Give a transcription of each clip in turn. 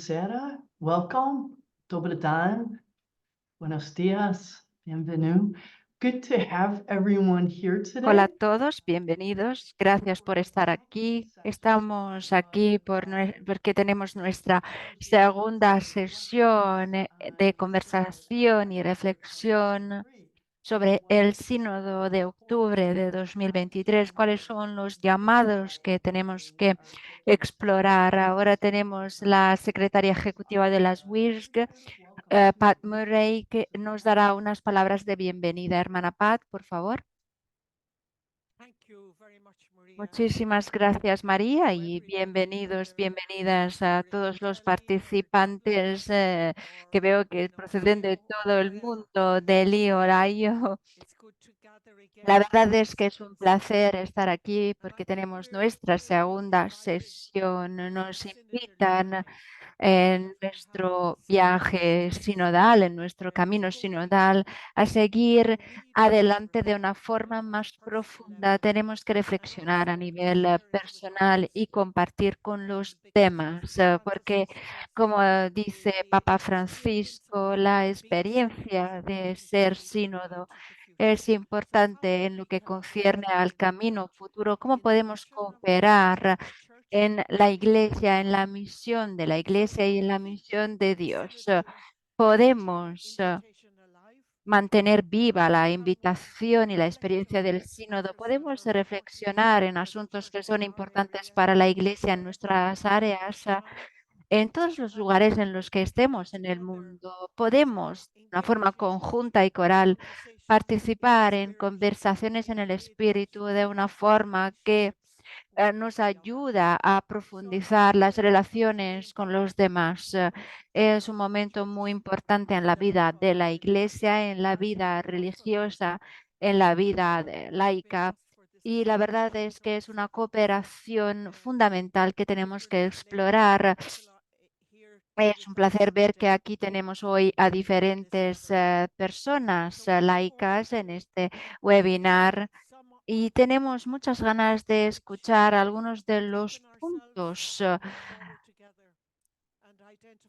Buonasera, welcome, dobar dan, buenos días, bienvenue. Good to have everyone here Hola a today. todos, bienvenidos. Gracias por estar aquí. Estamos aquí porque tenemos nuestra segunda sesión de conversación y reflexión sobre el sínodo de octubre de 2023. ¿Cuáles son los llamados que tenemos que explorar? Ahora tenemos la secretaria ejecutiva de las WIRSG, Pat Murray, que nos dará unas palabras de bienvenida. Hermana Pat, por favor. Muchísimas gracias, María, y bienvenidos, bienvenidas a todos los participantes que veo que proceden de todo el mundo del IORAIO. La verdad es que es un placer estar aquí porque tenemos nuestra segunda sesión. Nos invitan en nuestro viaje sinodal, en nuestro camino sinodal, a seguir adelante de una forma más profunda. Tenemos que reflexionar a nivel personal y compartir con los demás, porque como dice Papa Francisco, la experiencia de ser sínodo es importante en lo que concierne al camino futuro. ¿Cómo podemos cooperar en la iglesia, en la misión de la iglesia y en la misión de Dios? Podemos mantener viva la invitación y la experiencia del sínodo. Podemos reflexionar en asuntos que son importantes para la iglesia en nuestras áreas, en todos los lugares en los que estemos en el mundo. Podemos, de una forma conjunta y coral, participar en conversaciones en el espíritu de una forma que nos ayuda a profundizar las relaciones con los demás. Es un momento muy importante en la vida de la iglesia, en la vida religiosa, en la vida laica. Y la verdad es que es una cooperación fundamental que tenemos que explorar. Es un placer ver que aquí tenemos hoy a diferentes personas laicas en este webinar y tenemos muchas ganas de escuchar algunos de los puntos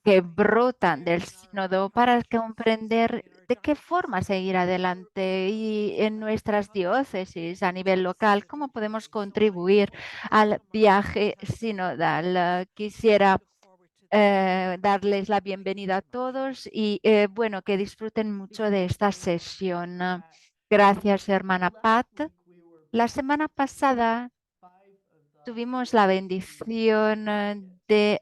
que brotan del sínodo para comprender de qué forma seguir adelante y en nuestras diócesis a nivel local, cómo podemos contribuir al viaje sinodal. Quisiera darles la bienvenida a todos y bueno, que disfruten mucho de esta sesión. Gracias, hermana Pat. La semana pasada tuvimos la bendición de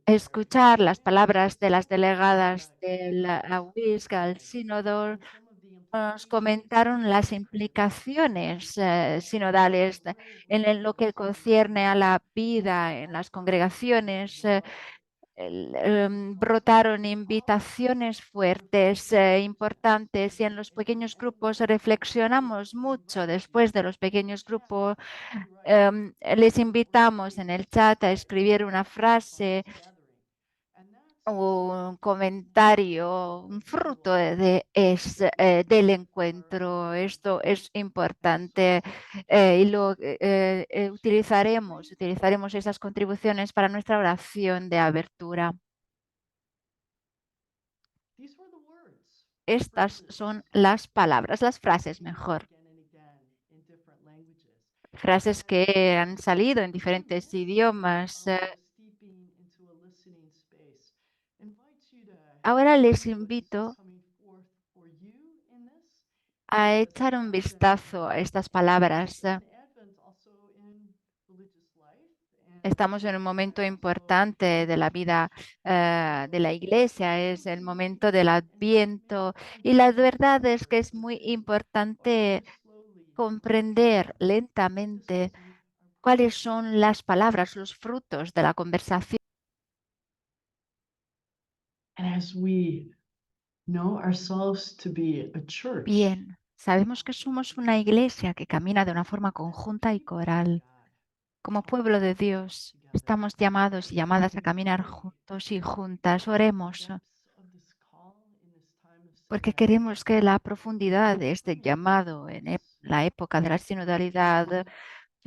escuchar las palabras de las delegadas de la UISC al sínodo. Nos comentaron las implicaciones sinodales lo que concierne a la vida en las congregaciones. Brotaron invitaciones fuertes, importantes, y en los pequeños grupos reflexionamos mucho. Después de los pequeños grupos, les invitamos en el chat a escribir una frase un comentario, un fruto del encuentro. Esto es importante y utilizaremos esas contribuciones para nuestra oración de abertura. Estas son las palabras, las frases mejor. Frases que han salido en diferentes idiomas. Ahora les invito a echar un vistazo a estas palabras. Estamos en un momento importante de la vida de la iglesia, es el momento del Adviento y la verdad es que es muy importante comprender lentamente cuáles son las palabras, los frutos de la conversación. Bien, sabemos que somos una iglesia que camina de una forma conjunta y coral. Como pueblo de Dios, estamos llamados y llamadas a caminar juntos y juntas. Oremos, porque queremos que la profundidad de este llamado en la época de la sinodalidad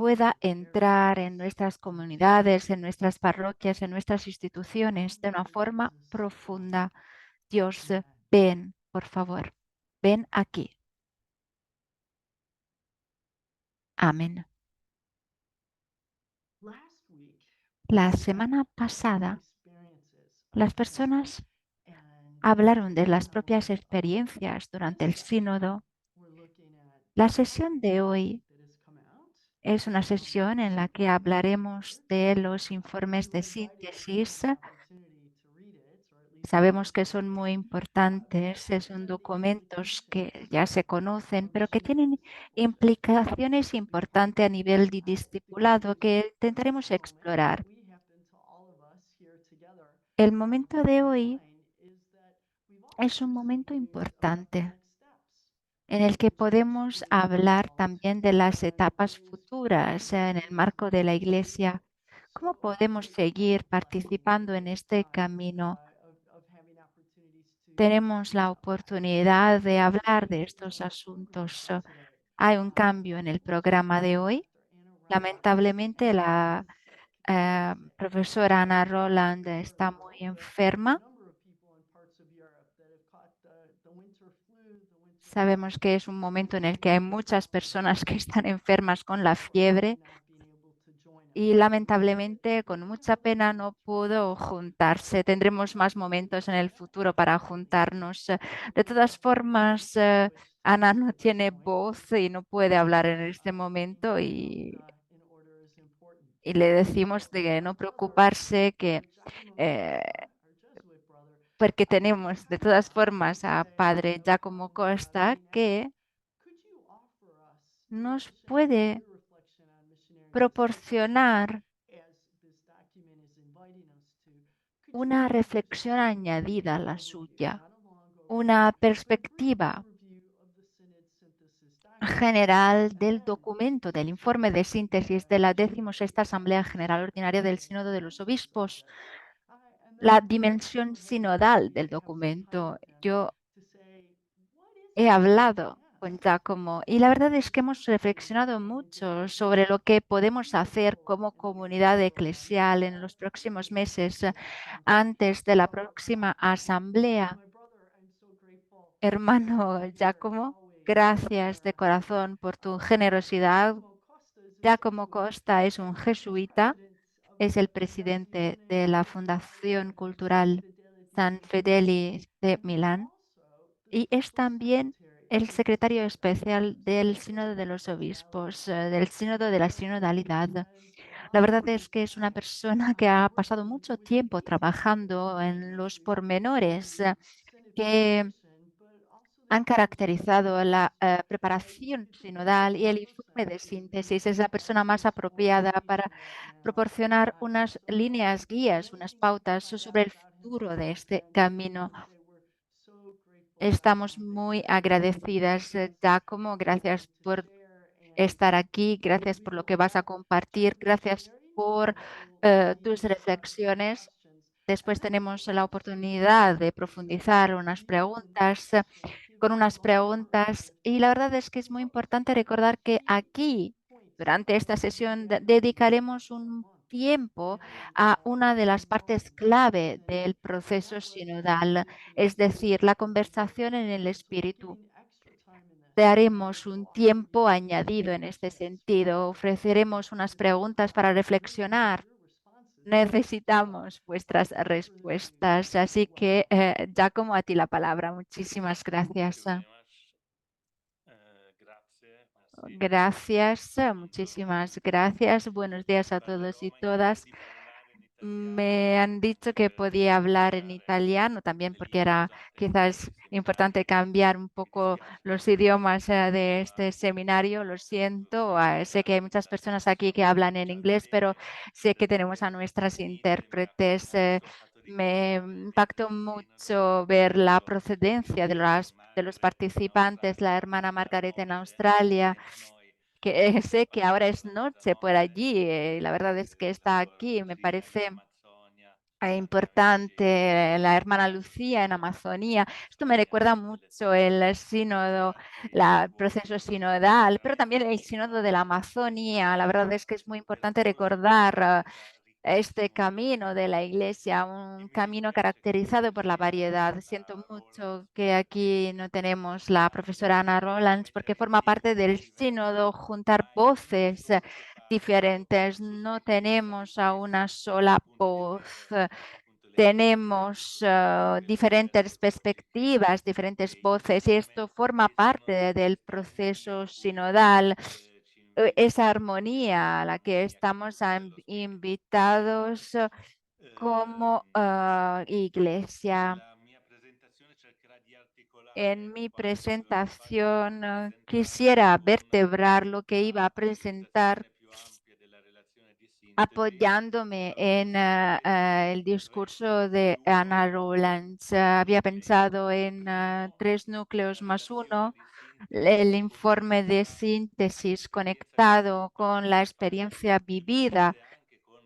pueda entrar en nuestras comunidades, en nuestras parroquias, en nuestras instituciones de una forma profunda. Dios, ven, por favor, ven aquí. Amén. La semana pasada, las personas hablaron de las propias experiencias durante el sínodo. La sesión de hoy es una sesión en la que hablaremos de los informes de síntesis. Sabemos que son muy importantes, son documentos que ya se conocen, pero que tienen implicaciones importantes a nivel de discipulado que intentaremos explorar. El momento de hoy es un momento importante en el que podemos hablar también de las etapas futuras en el marco de la Iglesia. ¿Cómo podemos seguir participando en este camino? Tenemos la oportunidad de hablar de estos asuntos. Hay un cambio en el programa de hoy. Lamentablemente, la profesora Ana Roland está muy enferma. Sabemos que es un momento en el que hay muchas personas que están enfermas con la fiebre y lamentablemente con mucha pena no pudo juntarse. Tendremos más momentos en el futuro para juntarnos. De todas formas, Ana no tiene voz y no puede hablar en este momento y le decimos de no preocuparse que eh, porque tenemos de todas formas a Padre Giacomo Costa que nos puede proporcionar una reflexión añadida a la suya, una perspectiva general del documento del informe de síntesis de la 16ª Asamblea General Ordinaria del Sínodo de los Obispos, la dimensión sinodal del documento. Yo he hablado con Giacomo y la verdad es que hemos reflexionado mucho sobre lo que podemos hacer como comunidad eclesial en los próximos meses antes de la próxima asamblea. Hermano Giacomo, gracias de corazón por tu generosidad. Giacomo Costa es un jesuita, es el presidente de la Fundación Cultural San Fedeli de Milán y es también el secretario especial del Sínodo de los Obispos, del Sínodo de la Sinodalidad. La verdad es que es una persona que ha pasado mucho tiempo trabajando en los pormenores que han caracterizado la preparación sinodal y el informe de síntesis. Es la persona más apropiada para proporcionar unas líneas guías, unas pautas sobre el futuro de este camino. Estamos muy agradecidas, Giacomo. Gracias por estar aquí, gracias por lo que vas a compartir, gracias por tus reflexiones. Después tenemos la oportunidad de profundizar con unas preguntas y la verdad es que es muy importante recordar que aquí, durante esta sesión, dedicaremos un tiempo a una de las partes clave del proceso sinodal, es decir, la conversación en el espíritu. Te haremos un tiempo añadido en este sentido. Ofreceremos unas preguntas para reflexionar. Necesitamos vuestras respuestas. Así que, Giacomo, a ti la palabra. Muchísimas gracias. Gracias, muchísimas gracias. Buenos días a todos y todas. Me han dicho que podía hablar en italiano también porque era quizás importante cambiar un poco los idiomas de este seminario. Lo siento, sé que hay muchas personas aquí que hablan en inglés, pero sé que tenemos a nuestras intérpretes. Me impactó mucho ver la procedencia de los participantes, la hermana Margareta en Australia que sé que ahora es noche por allí. La verdad es que está aquí, me parece importante, la hermana Lucía en Amazonía. Esto me recuerda mucho el sínodo, el proceso sinodal, pero también el sínodo de la Amazonía. La verdad es que es muy importante recordar este camino de la Iglesia, un camino caracterizado por la variedad. Siento mucho que aquí no tenemos la profesora Ana Rolands porque forma parte del sínodo juntar voces diferentes. No tenemos a una sola voz. Tenemos diferentes perspectivas, diferentes voces y esto forma parte del proceso sinodal, esa armonía a la que estamos invitados como iglesia. En mi presentación quisiera vertebrar lo que iba a presentar apoyándome en el discurso de Anna Rowlands. Había pensado en tres núcleos más uno, el informe de síntesis conectado con la experiencia vivida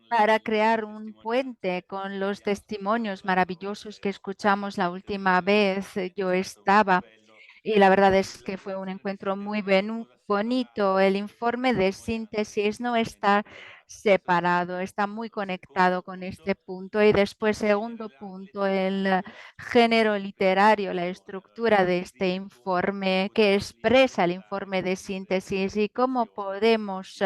para crear un puente con los testimonios maravillosos que escuchamos la última vez. Yo estaba y la verdad es que fue un encuentro muy bonito. El informe de síntesis no está separado, está muy conectado con este punto. Y después, segundo punto, el género literario, la estructura de este informe que expresa el informe de síntesis y cómo podemos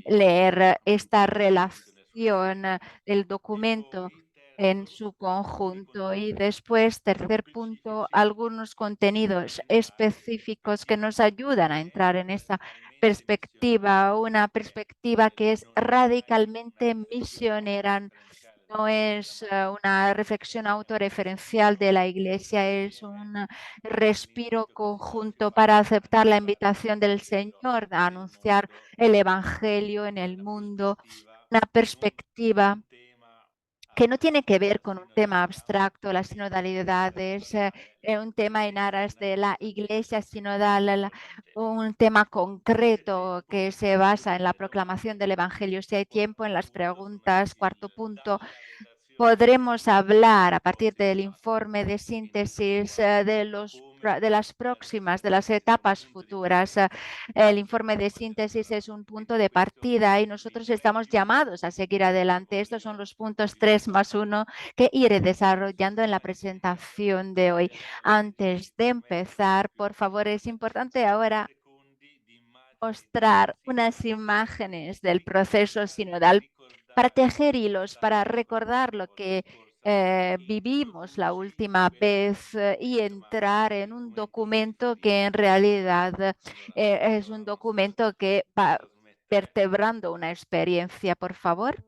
leer esta relación del documento en su conjunto. Y después, tercer punto, algunos contenidos específicos que nos ayudan a entrar en esa perspectiva, una perspectiva que es radicalmente misionera. No es una reflexión autorreferencial de la Iglesia, es un respiro conjunto para aceptar la invitación del Señor a anunciar el Evangelio en el mundo, una perspectiva que no tiene que ver con un tema abstracto, la sinodalidad es un tema en aras de la iglesia sinodal, un tema concreto que se basa en la proclamación del Evangelio. Si hay tiempo en las preguntas, cuarto punto, podremos hablar a partir del informe de síntesis de las próximas, de las etapas futuras. El informe de síntesis es un punto de partida y nosotros estamos llamados a seguir adelante. Estos son los puntos 3 más 1 que iré desarrollando en la presentación de hoy. Antes de empezar, por favor, es importante ahora mostrar unas imágenes del proceso sinodal para tejer hilos, para recordar lo que vivimos la última vez y entrar en un documento que en realidad es un documento que va vertebrando una experiencia, por favor.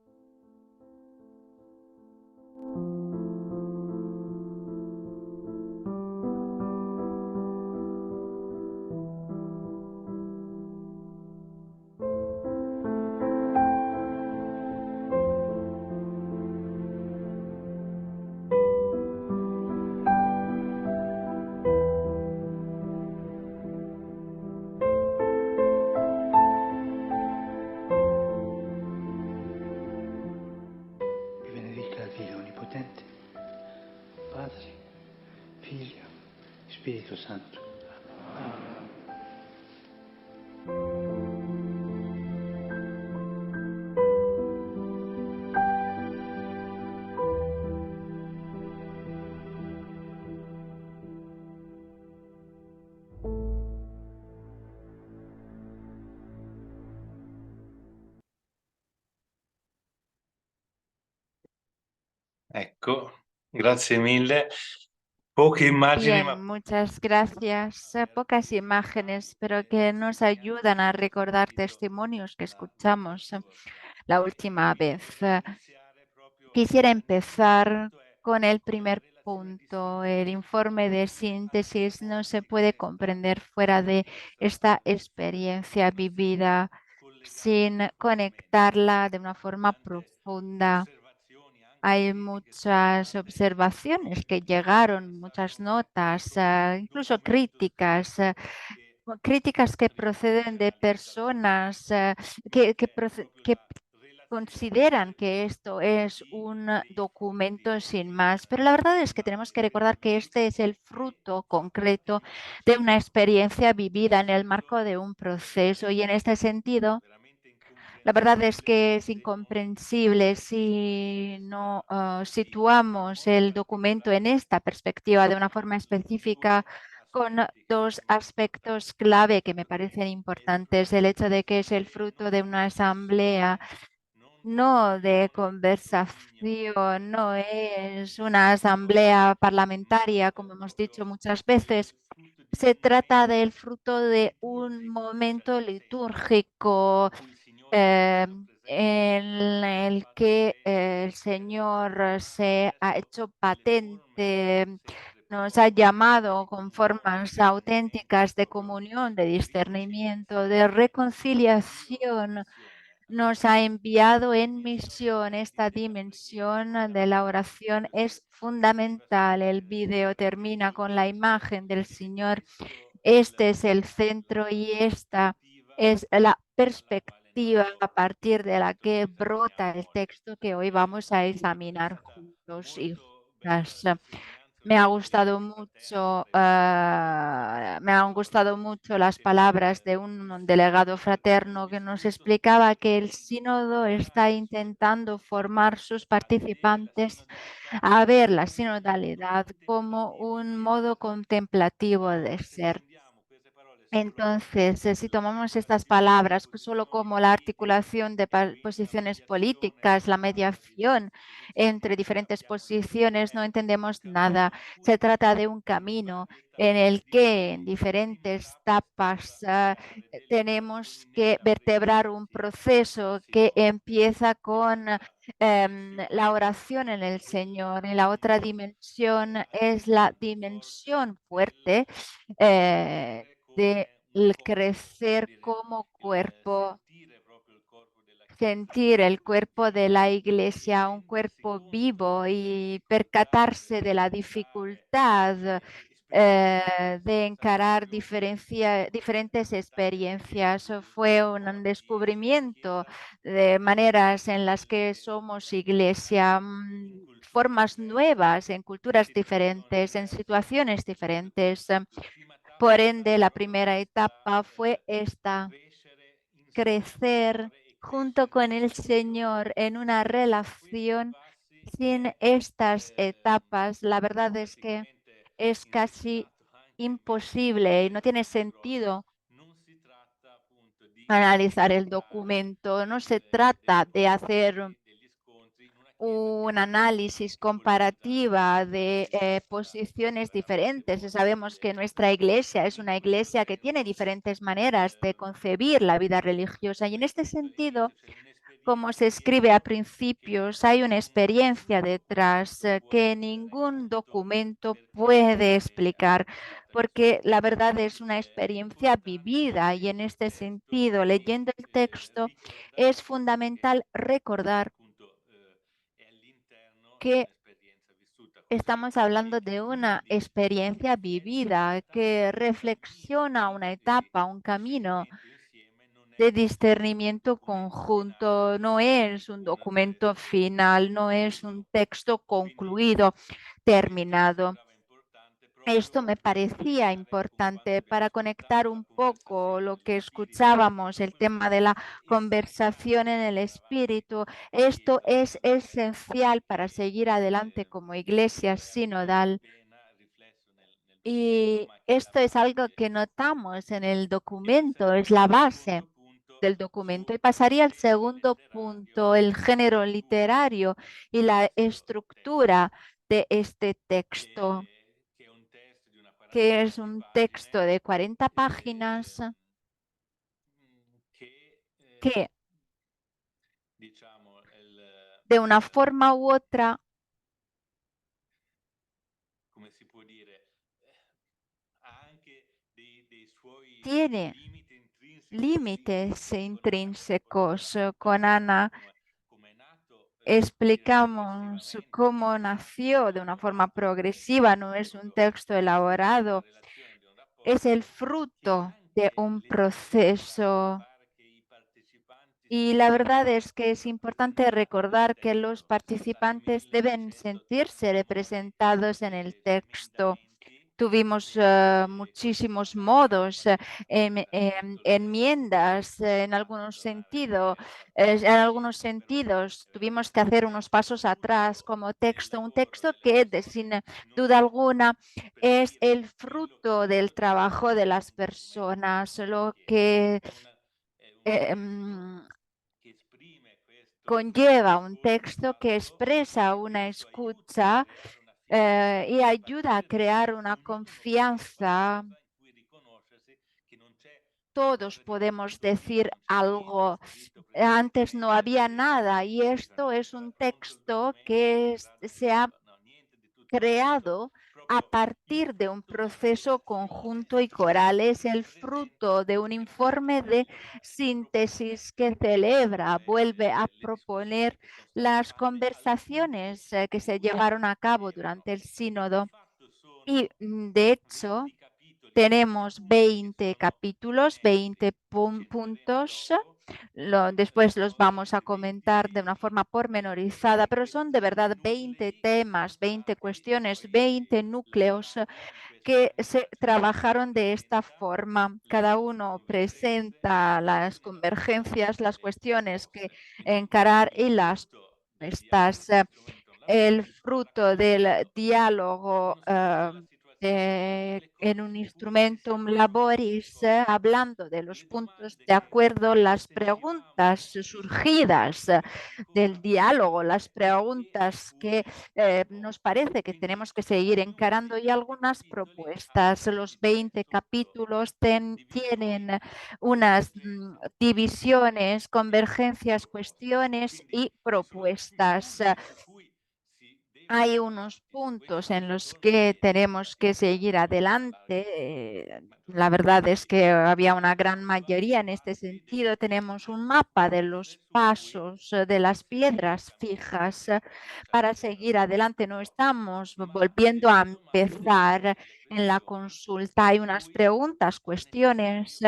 Vi benedica Dio Onnipotente, Padre, Figlio, Spirito Santo. Ecco, grazie mille. Poche immagini, ma Bien, muchas gracias. Pocas imágenes, pero que nos ayudan a recordar testimonios que escuchamos la última vez. Quisiera empezar con el primer punto. El informe de síntesis no se puede comprender fuera de esta experiencia vivida sin conectarla de una forma profunda. Hay muchas observaciones que llegaron, muchas notas, incluso críticas, críticas que proceden de personas que consideran que esto es un documento sin más, pero la verdad es que tenemos que recordar que este es el fruto concreto de una experiencia vivida en el marco de un proceso y en este sentido, la verdad es que es incomprensible si no situamos el documento en esta perspectiva de una forma específica con dos aspectos clave que me parecen importantes. El hecho de que es el fruto de una asamblea, no de conversación, no es una asamblea parlamentaria, como hemos dicho muchas veces. Se trata del fruto de un momento litúrgico en el que el Señor se ha hecho patente, nos ha llamado con formas auténticas de comunión, de discernimiento, de reconciliación. Nos ha enviado en misión. Esta dimensión de la oración es fundamental. El video termina con la imagen del Señor. Este es el centro y esta es la perspectiva a partir de la que brota el texto que hoy vamos a examinar juntos y juntas. Me ha gustado mucho, me han gustado mucho las palabras de un delegado fraterno que nos explicaba que el sínodo está intentando formar sus participantes a ver la sinodalidad como un modo contemplativo de ser. Entonces, si tomamos estas palabras solo como la articulación de posiciones políticas, la mediación entre diferentes posiciones, no entendemos nada. Se trata de un camino en el que en diferentes etapas tenemos que vertebrar un proceso que empieza con la oración en el Señor. Y la otra dimensión es la dimensión fuerte de crecer como cuerpo, sentir el cuerpo de la iglesia, un cuerpo vivo y percatarse de la dificultad de encarar diferentes experiencias. Fue un descubrimiento de maneras en las que somos iglesia, formas nuevas en culturas diferentes, en situaciones diferentes. Por ende, la primera etapa fue esta: crecer junto con el Señor en una relación. Sin estas etapas, la verdad es que es casi imposible y no tiene sentido analizar el documento. No se trata de hacer un análisis comparativa de posiciones diferentes. Sabemos que nuestra iglesia es una iglesia que tiene diferentes maneras de concebir la vida religiosa y en este sentido, como se escribe a principios, hay una experiencia detrás que ningún documento puede explicar, porque la verdad es una experiencia vivida y en este sentido, leyendo el texto, es fundamental recordar que estamos hablando de una experiencia vivida que reflexiona una etapa, un camino de discernimiento conjunto. No es un documento final, no es un texto concluido, terminado. Esto me parecía importante para conectar un poco lo que escuchábamos, el tema de la conversación en el espíritu. Esto es esencial para seguir adelante como iglesia sinodal. Y esto es algo que notamos en el documento, es la base del documento. Y pasaría al segundo punto, el género literario y la estructura de este texto, que es un texto de 40 páginas que de una forma u otra tiene límites intrínsecos. Con Ana explicamos cómo nació de una forma progresiva, no es un texto elaborado, es el fruto de un proceso Y la verdad es que es importante recordar que los participantes deben sentirse representados en el texto. Tuvimos muchísimos modos, enmiendas en algunos sentidos tuvimos que hacer unos pasos atrás como texto, un texto que sin duda alguna es el fruto del trabajo de las personas, lo que em, conlleva un texto que expresa una escucha y ayuda a crear una confianza. Todos podemos decir algo. Antes no había nada y esto es un texto que se ha creado a partir de un proceso conjunto y coral. Es el fruto de un informe de síntesis que celebra, vuelve a proponer las conversaciones que se llevaron a cabo durante el sínodo. Y de hecho, tenemos 20 capítulos, 20 puntos. Después los vamos a comentar de una forma pormenorizada, pero son de verdad 20 temas, 20 cuestiones, 20 núcleos que se trabajaron de esta forma. Cada uno presenta las convergencias, las cuestiones que encarar y las respuestas. El fruto del diálogo en un instrumentum laboris, hablando de los puntos de acuerdo, las preguntas surgidas del diálogo, las preguntas que nos parece que tenemos que seguir encarando y algunas propuestas. Los 20 capítulos tienen unas divisiones, convergencias, cuestiones y propuestas. Hay unos puntos en los que tenemos que seguir adelante. La verdad es que había una gran mayoría en este sentido. Tenemos un mapa de los pasos, de las piedras fijas para seguir adelante. No estamos volviendo a empezar en la consulta. Hay unas preguntas, cuestiones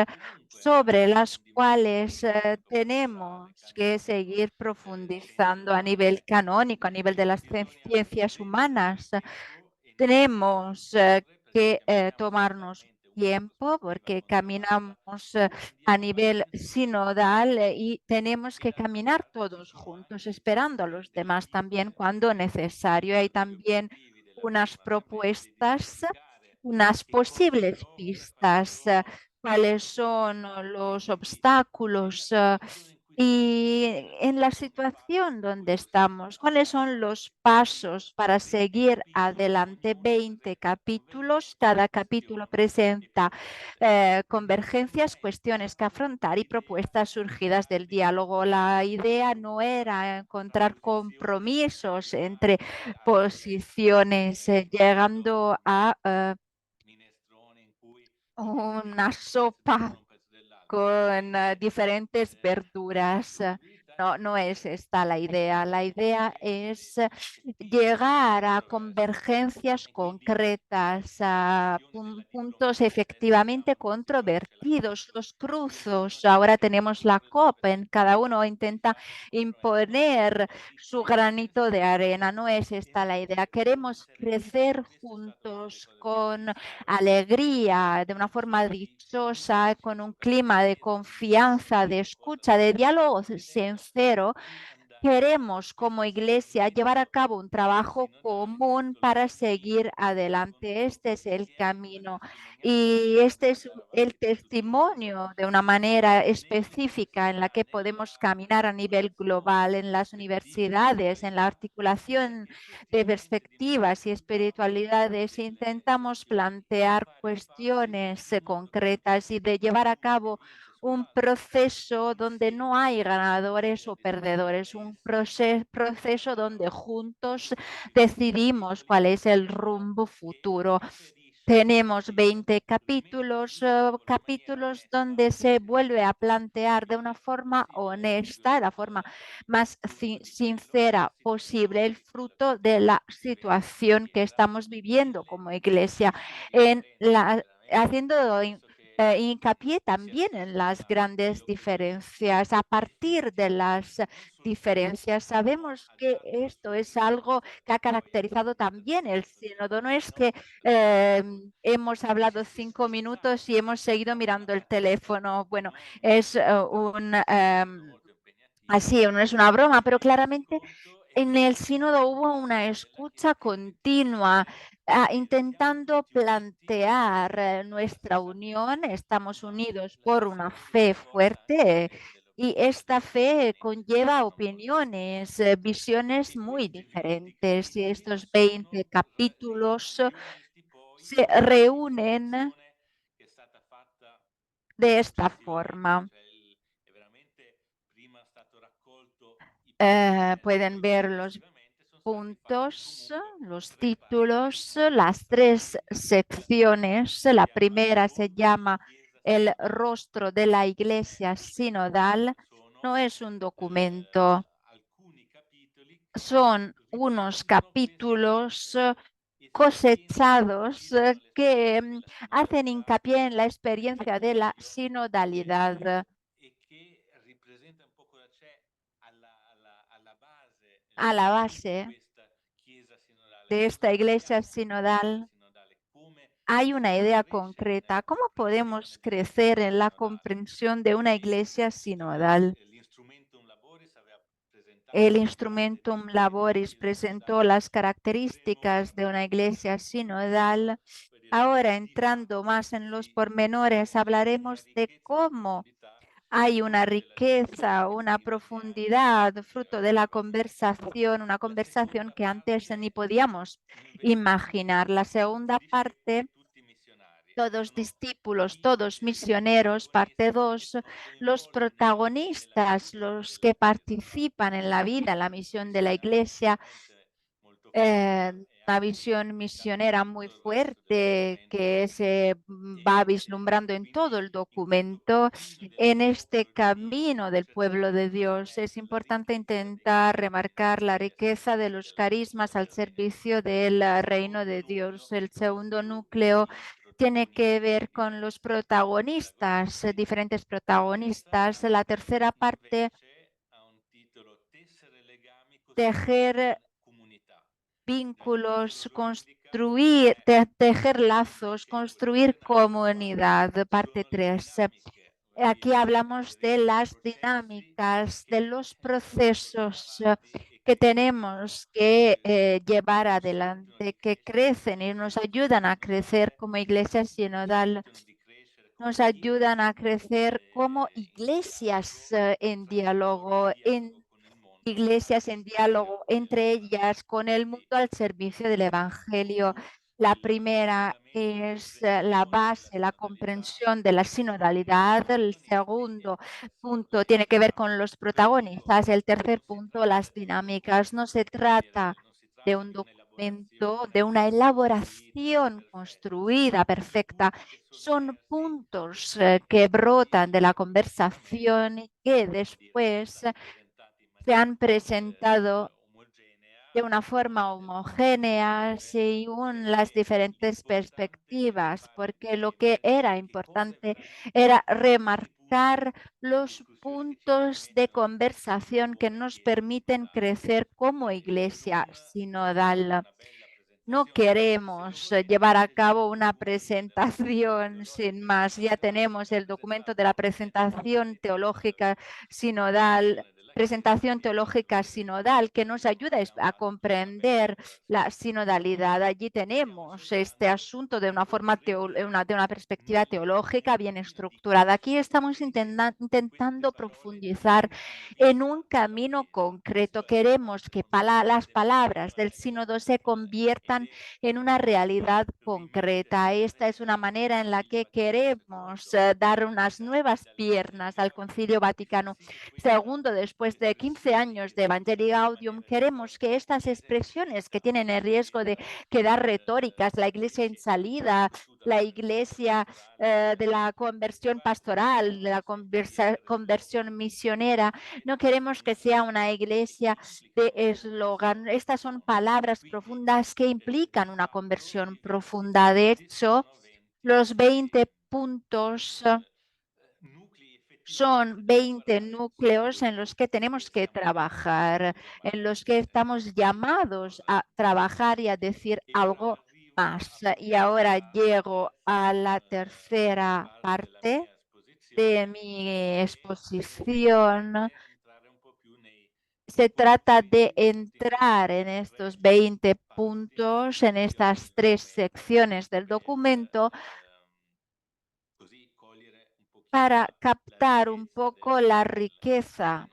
sobre las cuales tenemos que seguir profundizando a nivel canónico, a nivel de las ciencias humanas. Tenemos que tomarnos tiempo porque caminamos a nivel sinodal y tenemos que caminar todos juntos, esperando a los demás también cuando necesario. Hay también unas propuestas, unas posibles pistas, cuáles son los obstáculos y en la situación donde estamos, cuáles son los pasos para seguir adelante. 20 capítulos, cada capítulo presenta convergencias, cuestiones que afrontar y propuestas surgidas del diálogo. La idea no era encontrar compromisos entre posiciones, llegando a una sopa con diferentes verduras. No, no es esta la idea. La idea es llegar a convergencias concretas, a puntos efectivamente controvertidos, los cruzos. Ahora tenemos la COP, en cada uno intenta imponer su granito de arena. No es esta la idea. Queremos crecer juntos con alegría, de una forma dichosa, con un clima de confianza, de escucha, de diálogo sincero. Queremos como iglesia llevar a cabo un trabajo común para seguir adelante. Este es el camino y este es el testimonio de una manera específica en la que podemos caminar a nivel global en las universidades, en la articulación de perspectivas y espiritualidades. Intentamos plantear cuestiones concretas y de llevar a cabo un proceso donde no hay ganadores o perdedores, un proceso donde juntos decidimos cuál es el rumbo futuro. Tenemos 20 capítulos, capítulos donde se vuelve a plantear de una forma honesta, de la forma más sincera posible, el fruto de la situación que estamos viviendo como iglesia, haciendo hincapié también en las grandes diferencias. A partir de las diferencias, sabemos que esto es algo que ha caracterizado también el sínodo. No es que hemos hablado 5 minutos y hemos seguido mirando el teléfono. Bueno, es así, no es una broma, pero claramente en el sínodo hubo una escucha continua, intentando plantear nuestra unión. Estamos unidos por una fe fuerte y esta fe conlleva opiniones, visiones muy diferentes. Y estos 20 capítulos se reúnen de esta forma. Pueden ver los puntos, los títulos, las 3 secciones. La primera se llama El rostro de la Iglesia sinodal. No es un documento, son unos capítulos cosechados que hacen hincapié en la experiencia de la sinodalidad. A la base de esta iglesia sinodal hay una idea concreta. ¿Cómo podemos crecer en la comprensión de una iglesia sinodal? El Instrumentum Laboris presentó las características de una iglesia sinodal. Ahora, entrando más en los pormenores, hablaremos de cómo hay una riqueza, una profundidad, fruto de la conversación, una conversación que antes ni podíamos imaginar. La segunda parte, todos discípulos, todos misioneros, parte 2, los protagonistas, los que participan en la vida, la misión de la iglesia, una visión misionera muy fuerte que se va vislumbrando en todo el documento. En este camino del pueblo de Dios es importante intentar remarcar la riqueza de los carismas al servicio del reino de Dios. El segundo núcleo tiene que ver con los protagonistas, diferentes protagonistas. La tercera parte, tejer vínculos, construir, tejer lazos, construir comunidad. Parte 3. Aquí hablamos de las dinámicas, de los procesos que tenemos que llevar adelante, que crecen y nos ayudan a crecer como iglesia sinodal, nos ayudan a crecer como iglesias en diálogo, iglesias en diálogo entre ellas con el mundo al servicio del Evangelio. La primera es la base, la comprensión de la sinodalidad. El segundo punto tiene que ver con los protagonistas. El tercer punto, las dinámicas. No se trata de un documento, de una elaboración construida, perfecta. Son puntos que brotan de la conversación y que después se han presentado de una forma homogénea según las diferentes perspectivas, porque lo que era importante era remarcar los puntos de conversación que nos permiten crecer como iglesia sinodal. No queremos llevar a cabo una presentación sin más. Ya tenemos el documento de la presentación teológica sinodal, que nos ayuda a comprender la sinodalidad. Allí tenemos este asunto de una forma de una perspectiva teológica bien estructurada. Aquí estamos intentando profundizar en un camino concreto. Queremos que las palabras del sínodo se conviertan en una realidad concreta. Esta es una manera en la que queremos dar unas nuevas piernas al Concilio Vaticano II. Después de 15 años de Evangelii Gaudium, queremos que estas expresiones que tienen el riesgo de quedar retóricas, la iglesia en salida, la iglesia de la conversión pastoral, de la conversión misionera, no queremos que sea una iglesia de eslogan. Estas son palabras profundas que implican una conversión profunda. De hecho, los 20 puntos son 20 núcleos en los que tenemos que trabajar, en los que estamos llamados a trabajar y a decir algo más. Y ahora llego a la tercera parte de mi exposición. Se trata de entrar en estos 20 puntos, en estas 3 secciones del documento, para captar un poco la riqueza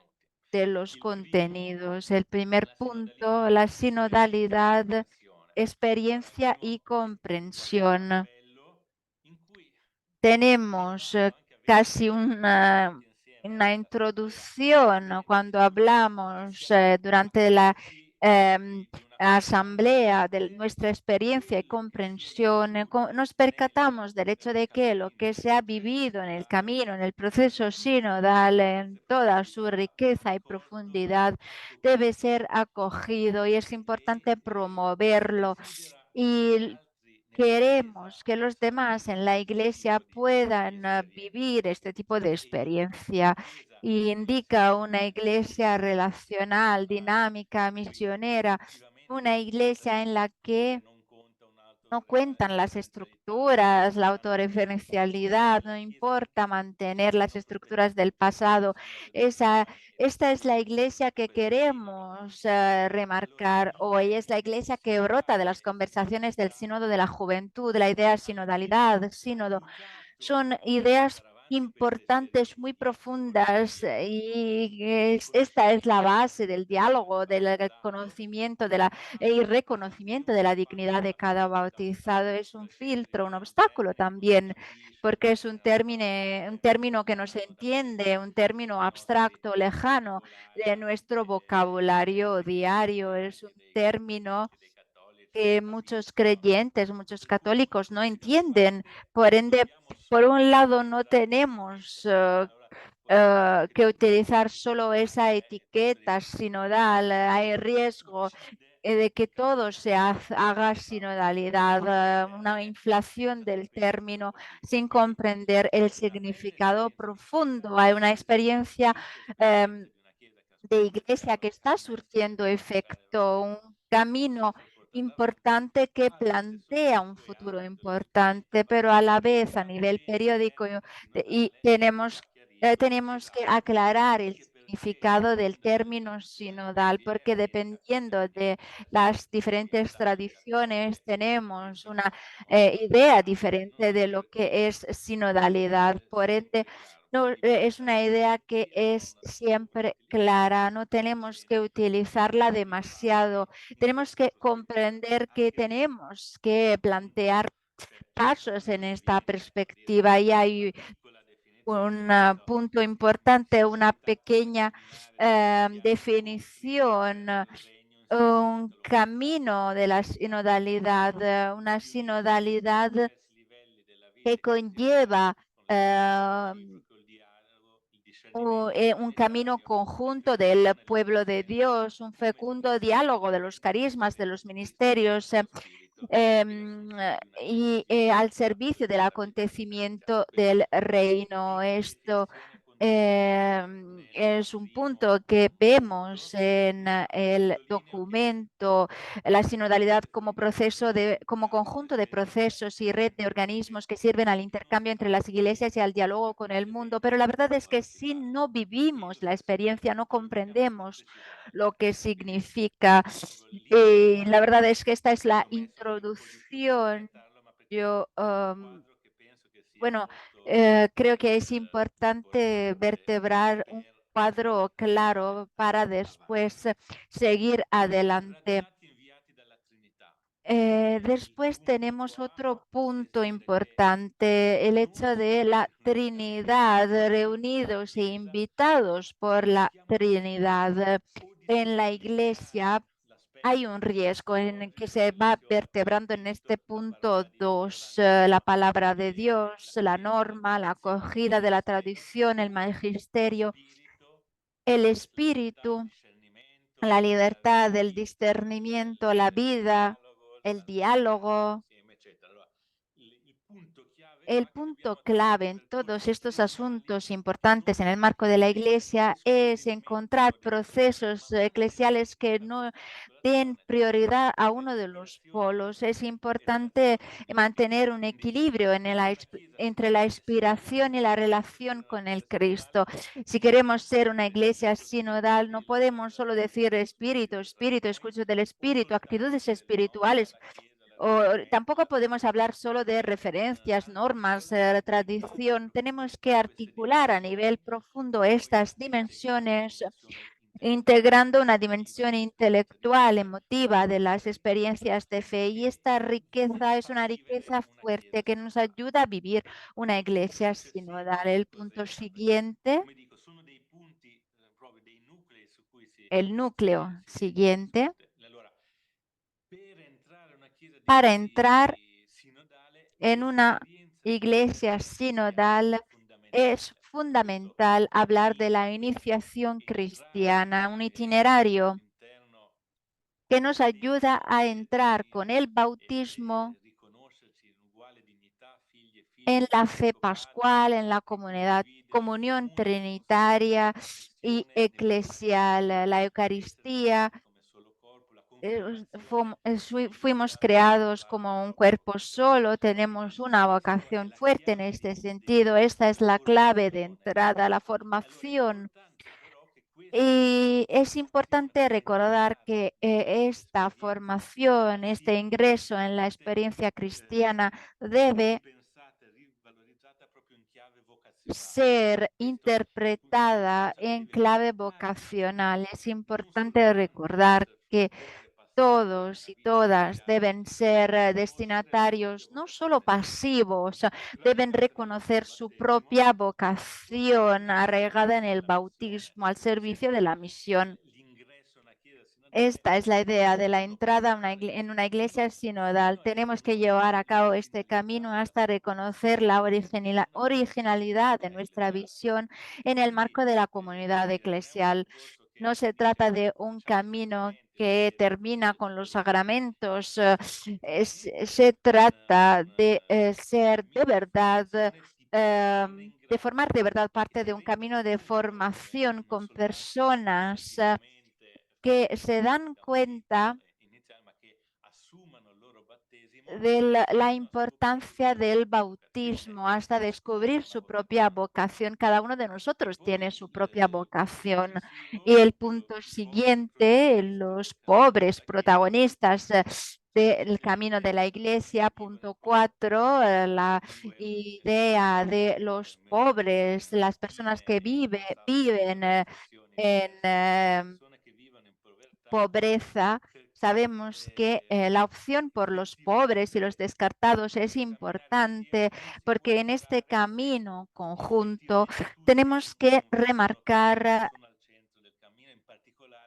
de los contenidos. El primer punto, la sinodalidad, experiencia y comprensión. Tenemos casi una introducción, ¿no? Cuando hablamos durante la asamblea de nuestra experiencia y comprensión, nos percatamos del hecho de que lo que se ha vivido en el camino, en el proceso sinodal, en toda su riqueza y profundidad, debe ser acogido y es importante promoverlo. Y queremos que los demás en la iglesia puedan vivir este tipo de experiencia. Y indica una iglesia relacional, dinámica, misionera, una iglesia en la que no cuentan las estructuras, la autorreferencialidad, no importa mantener las estructuras del pasado. Esta es la iglesia que queremos remarcar hoy. Es la iglesia que brota de las conversaciones del Sínodo de la Juventud, de la idea de sinodalidad, sínodo. Son ideas importantes, muy profundas, y esta es la base del diálogo, del conocimiento y reconocimiento de la dignidad de cada bautizado. Es un filtro, un obstáculo también, porque es un término que no se entiende, un término abstracto, lejano de nuestro vocabulario diario. Es un término que muchos creyentes, muchos católicos no entienden. Por ende, por un lado, no tenemos que utilizar solo esa etiqueta sinodal. Hay riesgo de que todo haga sinodalidad, una inflación del término sin comprender el significado profundo. Hay una experiencia em, de iglesia que está surtiendo efecto, un camino importante que plantea un futuro importante, pero a la vez a nivel periódico y tenemos que aclarar el significado del término sinodal, porque dependiendo de las diferentes tradiciones tenemos una idea diferente de lo que es sinodalidad. Por ende, no, es una idea que es siempre clara, no tenemos que utilizarla demasiado, tenemos que comprender que tenemos que plantear pasos en esta perspectiva y hay un punto importante, una pequeña definición, un camino de la sinodalidad, una sinodalidad que conlleva un camino conjunto del pueblo de Dios, un fecundo diálogo de los carismas, de los ministerios y al servicio del acontecimiento del reino. Esto es un punto que vemos en el documento, la sinodalidad como como conjunto de procesos y red de organismos que sirven al intercambio entre las iglesias y al diálogo con el mundo. Pero la verdad es que si no vivimos la experiencia, no comprendemos lo que significa. Y la verdad es que esta es la introducción. Yo, bueno, creo que es importante vertebrar un cuadro claro para después seguir adelante. Después tenemos otro punto importante, el hecho de la Trinidad, reunidos e invitados por la Trinidad. En la Iglesia hay un riesgo en el que se va vertebrando en este punto 2, la palabra de Dios, la norma, la acogida de la tradición, el magisterio, el espíritu, la libertad del discernimiento, la vida, el diálogo. el punto clave en todos estos asuntos importantes en el marco de la Iglesia es encontrar procesos eclesiales que no den prioridad a uno de los polos. Es importante mantener un equilibrio entre la inspiración y la relación con el Cristo. Si queremos ser una iglesia sinodal, no podemos solo decir espíritu, espíritu, escucho del espíritu, actitudes espirituales. O tampoco podemos hablar solo de referencias, normas, tradición. Tenemos que articular a nivel profundo estas dimensiones, integrando una dimensión intelectual, emotiva de las experiencias de fe. Y esta riqueza es una riqueza fuerte que nos ayuda a vivir una iglesia sinodal. El punto siguiente, el núcleo siguiente, para entrar en una iglesia sinodal es fundamental hablar de la iniciación cristiana, un itinerario que nos ayuda a entrar con el bautismo en la fe pascual, en la comunión trinitaria y eclesial, la Eucaristía. Fuimos creados como un cuerpo solo, tenemos una vocación fuerte en este sentido. Esta es la clave de entrada a la formación. Y es importante recordar que esta formación, este ingreso en la experiencia cristiana debe ser interpretada en clave vocacional. Es importante recordar que todos y todas deben ser destinatarios no solo pasivos, deben reconocer su propia vocación arraigada en el bautismo al servicio de la misión. Esta es la idea de la entrada en una iglesia sinodal. Tenemos que llevar a cabo este camino hasta reconocer la originalidad de nuestra visión en el marco de la comunidad eclesial. No se trata de un camino que termina con los sacramentos, se trata de ser de verdad, de formar de verdad parte de un camino de formación con personas que se dan cuenta de la importancia del bautismo hasta descubrir su propia vocación. Cada uno de nosotros tiene su propia vocación. Y el punto siguiente, los pobres protagonistas del camino de la iglesia, punto 4, la idea de los pobres, las personas que viven en pobreza. Sabemos que la opción por los pobres y los descartados es importante porque en este camino conjunto tenemos que remarcar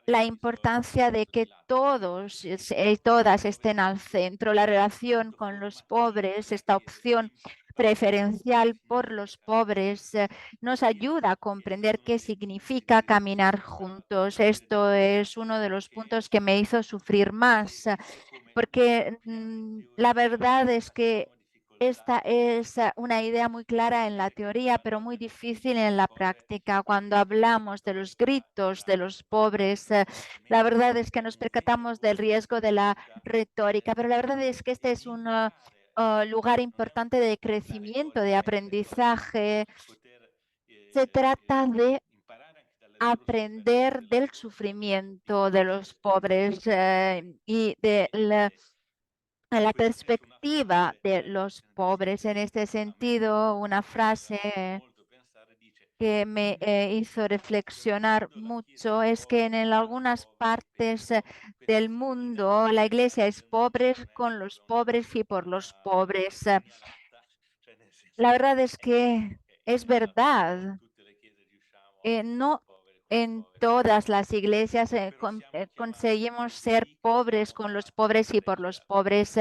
la importancia de que todos y todas estén al centro. La relación con los pobres, esta opción preferencial por los pobres, nos ayuda a comprender qué significa caminar juntos. Esto es uno de los puntos que me hizo sufrir más, porque la verdad es que esta es una idea muy clara en la teoría, pero muy difícil en la práctica. Cuando hablamos de los gritos de los pobres, la verdad es que nos percatamos del riesgo de la retórica, pero la verdad es que este es un lugar importante de crecimiento, de aprendizaje. Se trata de aprender del sufrimiento de los pobres y de la perspectiva de los pobres. En este sentido, una frase que me hizo reflexionar mucho es que en algunas partes del mundo la iglesia es pobre con los pobres y por los pobres. La verdad es que es verdad. No en todas las iglesias conseguimos ser pobres con los pobres y por los pobres,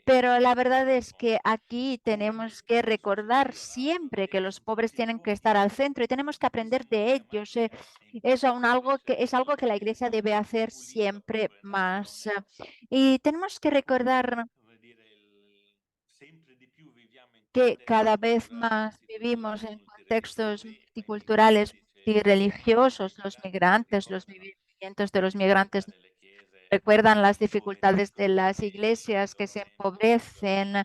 pero la verdad es que aquí tenemos que recordar siempre que los pobres tienen que estar al centro y tenemos que aprender de ellos. Es algo que la iglesia debe hacer siempre más. Y tenemos que recordar que cada vez más vivimos en contextos multiculturales, multireligiosos, los migrantes, los movimientos de los migrantes recuerdan las dificultades de las iglesias que se empobrecen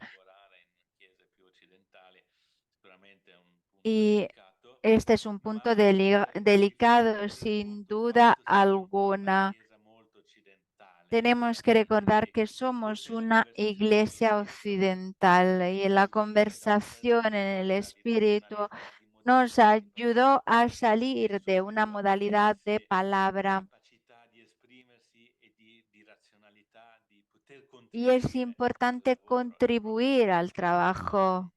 y este es un punto delicado, sin duda alguna. Tenemos que recordar que somos una iglesia occidental y en la conversación en el espíritu nos ayudó a salir de una modalidad de palabra. Y es importante contribuir al trabajo.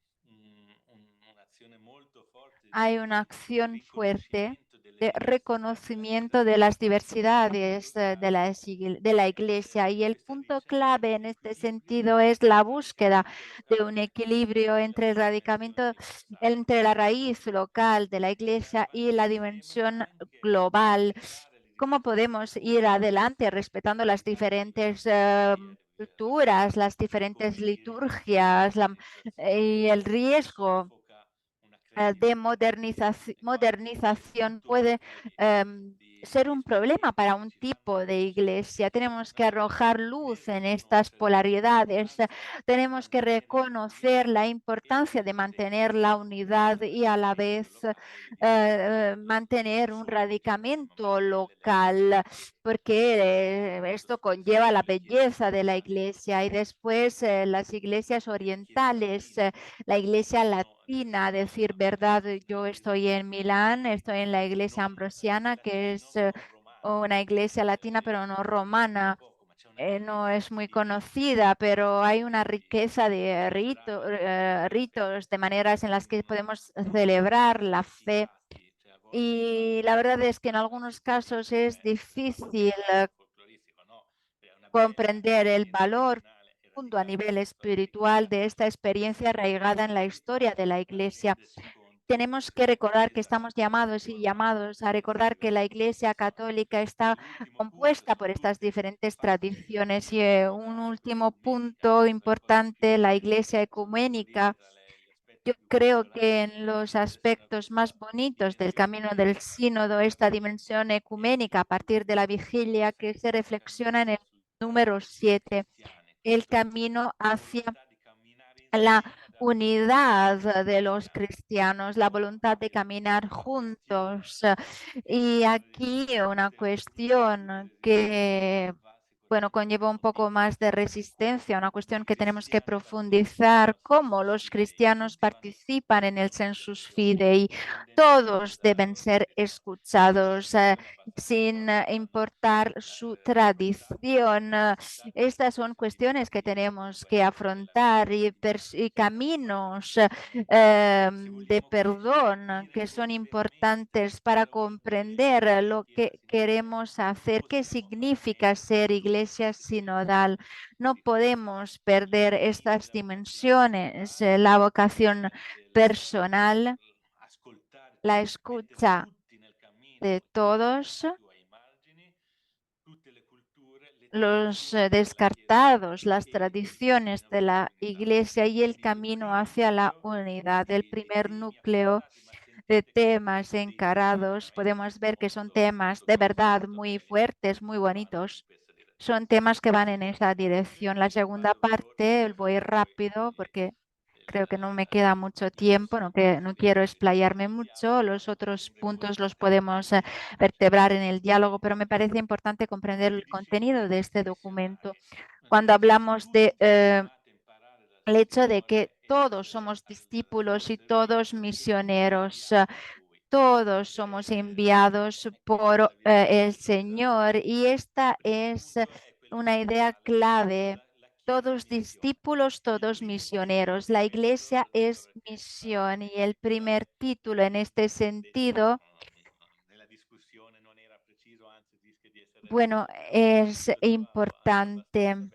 Hay una acción fuerte de reconocimiento de las diversidades de la iglesia y el punto clave en este sentido es la búsqueda de un equilibrio entre el radicamiento, entre la raíz local de la iglesia y la dimensión global. ¿Cómo podemos ir adelante respetando las diferentes culturas, las diferentes liturgias y el riesgo de modernización puede ser un problema para un tipo de iglesia? Tenemos que arrojar luz en estas polaridades. Tenemos que reconocer la importancia de mantener la unidad y a la vez mantener un radicamento local, porque esto conlleva la belleza de la iglesia. Y después las iglesias orientales, la iglesia latina, a decir verdad. Yo estoy en Milán, estoy en la iglesia ambrosiana, que es una iglesia latina, pero no romana. No es muy conocida, pero hay una riqueza de ritos, de maneras en las que podemos celebrar la fe. Y la verdad es que en algunos casos es difícil comprender el valor profundo a nivel espiritual de esta experiencia arraigada en la historia de la Iglesia. Tenemos que recordar que estamos llamados y llamados a recordar que la Iglesia Católica está compuesta por estas diferentes tradiciones. Y un último punto importante, la Iglesia ecuménica. Yo creo que en los aspectos más bonitos del camino del sínodo, esta dimensión ecuménica a partir de la vigilia que se reflexiona en el número 7, el camino hacia la unidad de los cristianos, la voluntad de caminar juntos. Y aquí una cuestión que, bueno, conlleva un poco más de resistencia, una cuestión que tenemos que profundizar, cómo los cristianos participan en el sensus fidei. Todos deben ser escuchados sin importar su tradición. Estas son cuestiones que tenemos que afrontar y caminos de perdón que son importantes para comprender lo que queremos hacer, qué significa ser iglesia sinodal. No podemos perder estas dimensiones, la vocación personal, la escucha de todos, los descartados, las tradiciones de la Iglesia y el camino hacia la unidad. El primer núcleo de temas encarados, podemos ver que son temas de verdad muy fuertes, muy bonitos. Son temas que van en esa dirección. La segunda parte, voy rápido porque creo que no me queda mucho tiempo, no quiero explayarme mucho. Los otros puntos los podemos vertebrar en el diálogo, pero me parece importante comprender el contenido de este documento. Cuando hablamos de el hecho de que todos somos discípulos y todos misioneros, todos somos enviados por el Señor y esta es una idea clave. Todos discípulos, todos misioneros. La iglesia es misión y el primer título en este sentido, bueno, es importante.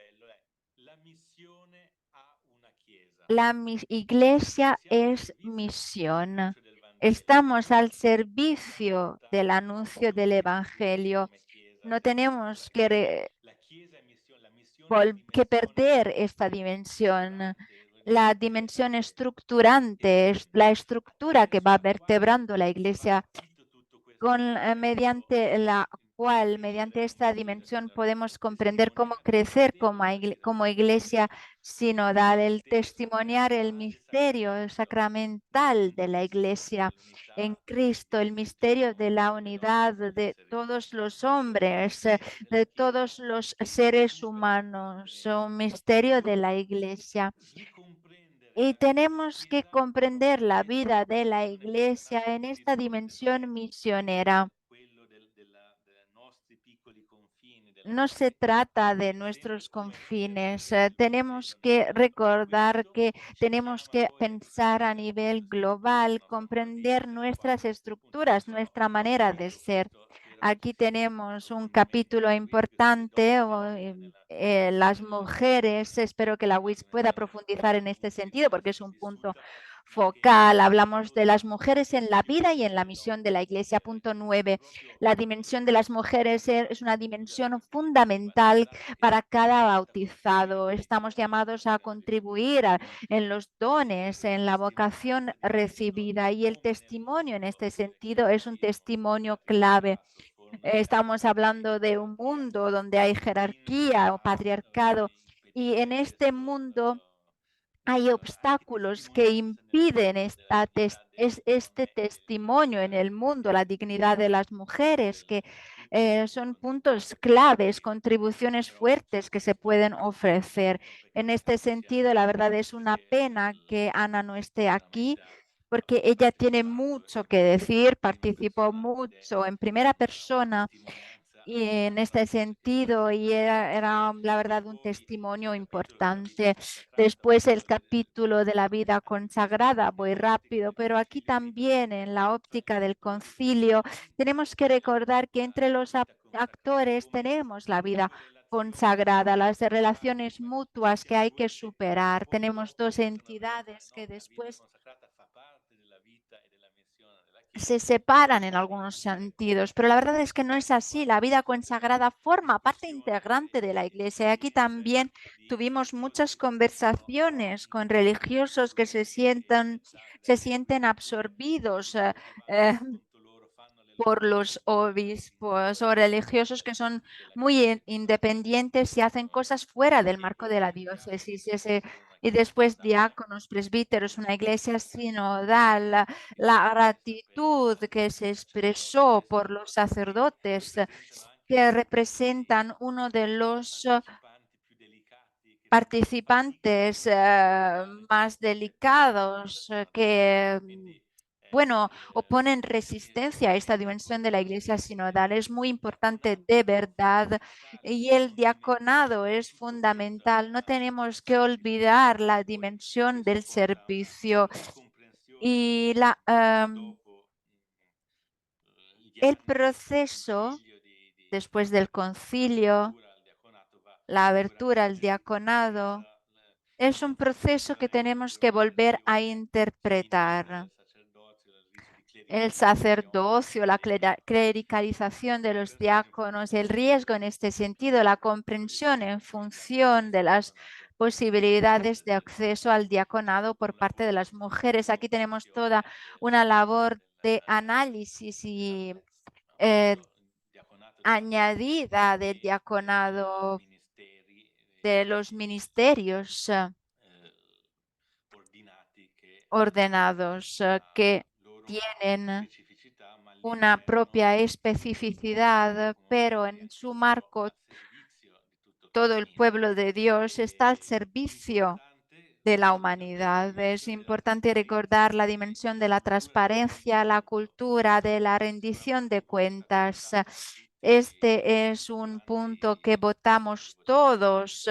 La iglesia es misión. Estamos al servicio del anuncio del Evangelio. No tenemos que perder esta dimensión. la dimensión estructurante, es la estructura que va vertebrando la Iglesia, mediante la cual, mediante esta dimensión, podemos comprender cómo crecer como iglesia sinodal, el testimoniar el misterio sacramental de la Iglesia en Cristo, el misterio de la unidad de todos los hombres, de todos los seres humanos, un misterio de la Iglesia. Y tenemos que comprender la vida de la Iglesia en esta dimensión misionera. No se trata de nuestros confines. Tenemos que recordar que tenemos que pensar a nivel global, comprender nuestras estructuras, nuestra manera de ser. Aquí tenemos un capítulo importante, las mujeres. Espero que la WIS pueda profundizar en este sentido porque es un punto focal. Hablamos de las mujeres en la vida y en la misión de la Iglesia. Punto 9. La dimensión de las mujeres es una dimensión fundamental para cada bautizado. Estamos llamados a contribuir en los dones, en la vocación recibida, y el testimonio en este sentido es un testimonio clave. Estamos hablando de un mundo donde hay jerarquía o patriarcado, y en este mundo hay obstáculos que impiden este testimonio en el mundo, la dignidad de las mujeres, que son puntos claves, contribuciones fuertes que se pueden ofrecer. En este sentido, la verdad es una pena que Ana no esté aquí, porque ella tiene mucho que decir, participó mucho en primera persona y en este sentido, y era la verdad un testimonio importante. Después el capítulo de la vida consagrada, voy rápido, pero aquí también en la óptica del concilio tenemos que recordar que entre los actores tenemos la vida consagrada, las relaciones mutuas que hay que superar. Tenemos dos entidades que después se separan en algunos sentidos, pero la verdad es que no es así. La vida consagrada forma parte integrante de la Iglesia. Y aquí también tuvimos muchas conversaciones con religiosos que se sienten absorbidos eh, por los obispos o religiosos que son muy independientes y hacen cosas fuera del marco de la diócesis. Y después diáconos, presbíteros, una iglesia sinodal, la gratitud que se expresó por los sacerdotes que representan uno de los participantes más delicados que bueno, oponen resistencia a esta dimensión de la Iglesia sinodal. Es muy importante de verdad, y el diaconado es fundamental. No tenemos que olvidar la dimensión del servicio y el proceso después del concilio, la abertura al diaconado. Es un proceso que tenemos que volver a interpretar. El sacerdocio, la clericalización de los diáconos, el riesgo en este sentido, la comprensión en función de las posibilidades de acceso al diaconado por parte de las mujeres. Aquí tenemos toda una labor de análisis y añadida del diaconado, de los ministerios ordenados que tienen una propia especificidad, pero en su marco todo el pueblo de Dios está al servicio de la humanidad. Es importante recordar la dimensión de la transparencia, la cultura de la rendición de cuentas. Este es un punto que votamos todos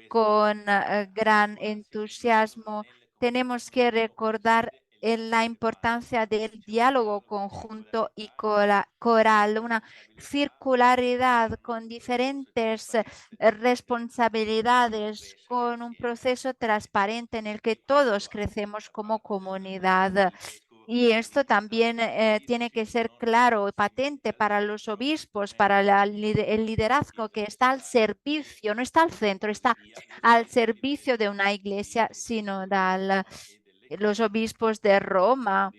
con gran entusiasmo. Tenemos que recordar la importancia del diálogo conjunto y coral, una circularidad con diferentes responsabilidades, con un proceso transparente en el que todos crecemos como comunidad. Y esto también tiene que ser claro y patente para los obispos, para el liderazgo que está al servicio, no está al centro, está al servicio de una iglesia sinodal. Los obispos de Roma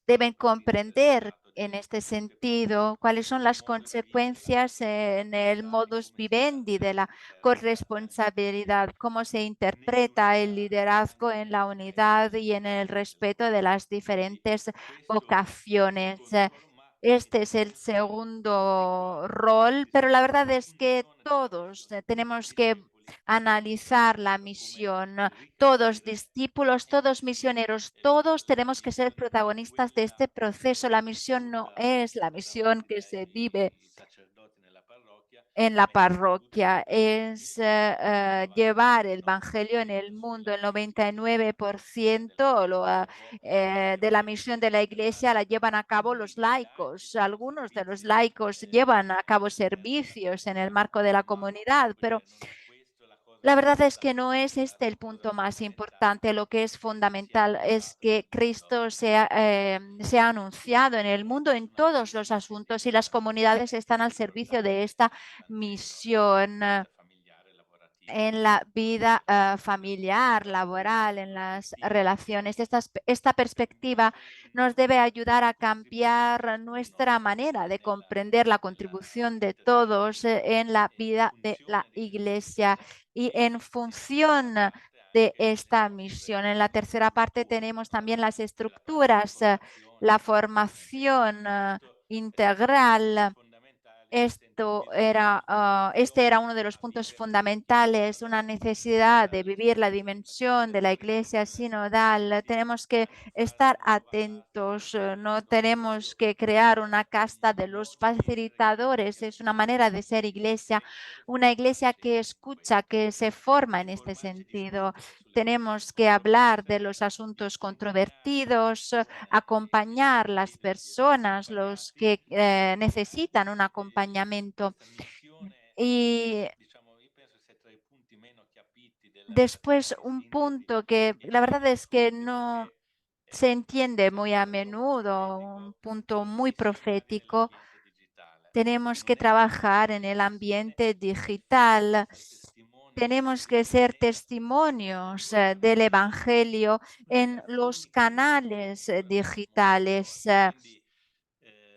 deben comprender en este sentido cuáles son las consecuencias en el modus vivendi de la corresponsabilidad, cómo se interpreta el liderazgo en la unidad y en el respeto de las diferentes vocaciones. Este es el segundo rol, pero la verdad es que todos tenemos que analizar la misión, todos discípulos, todos misioneros, todos tenemos que ser protagonistas de este proceso. La misión no es la misión que se vive en la parroquia, es llevar el Evangelio en el mundo. El 99% de la misión de la Iglesia la llevan a cabo los laicos. Algunos de los laicos llevan a cabo servicios en el marco de la comunidad, pero la verdad es que no es este el punto más importante. Lo que es fundamental es que Cristo sea anunciado en el mundo en todos los asuntos y las comunidades están al servicio de esta misión en la vida familiar, laboral, en las relaciones. Esta perspectiva nos debe ayudar a cambiar nuestra manera de comprender la contribución de todos en la vida de la Iglesia y en función de esta misión. En la tercera parte tenemos también las estructuras, la formación integral. Este era uno de los puntos fundamentales, una necesidad de vivir la dimensión de la iglesia sinodal. Tenemos que estar atentos, no tenemos que crear una casta de los facilitadores. Es una manera de ser iglesia, una iglesia que escucha, que se forma en este sentido. Tenemos que hablar de los asuntos controvertidos, acompañar las personas, los que necesitan un acompañamiento. Y después un punto que la verdad es que no se entiende muy a menudo, un punto muy profético. Tenemos que trabajar en el ambiente digital. Tenemos que ser testimonios del Evangelio en los canales digitales,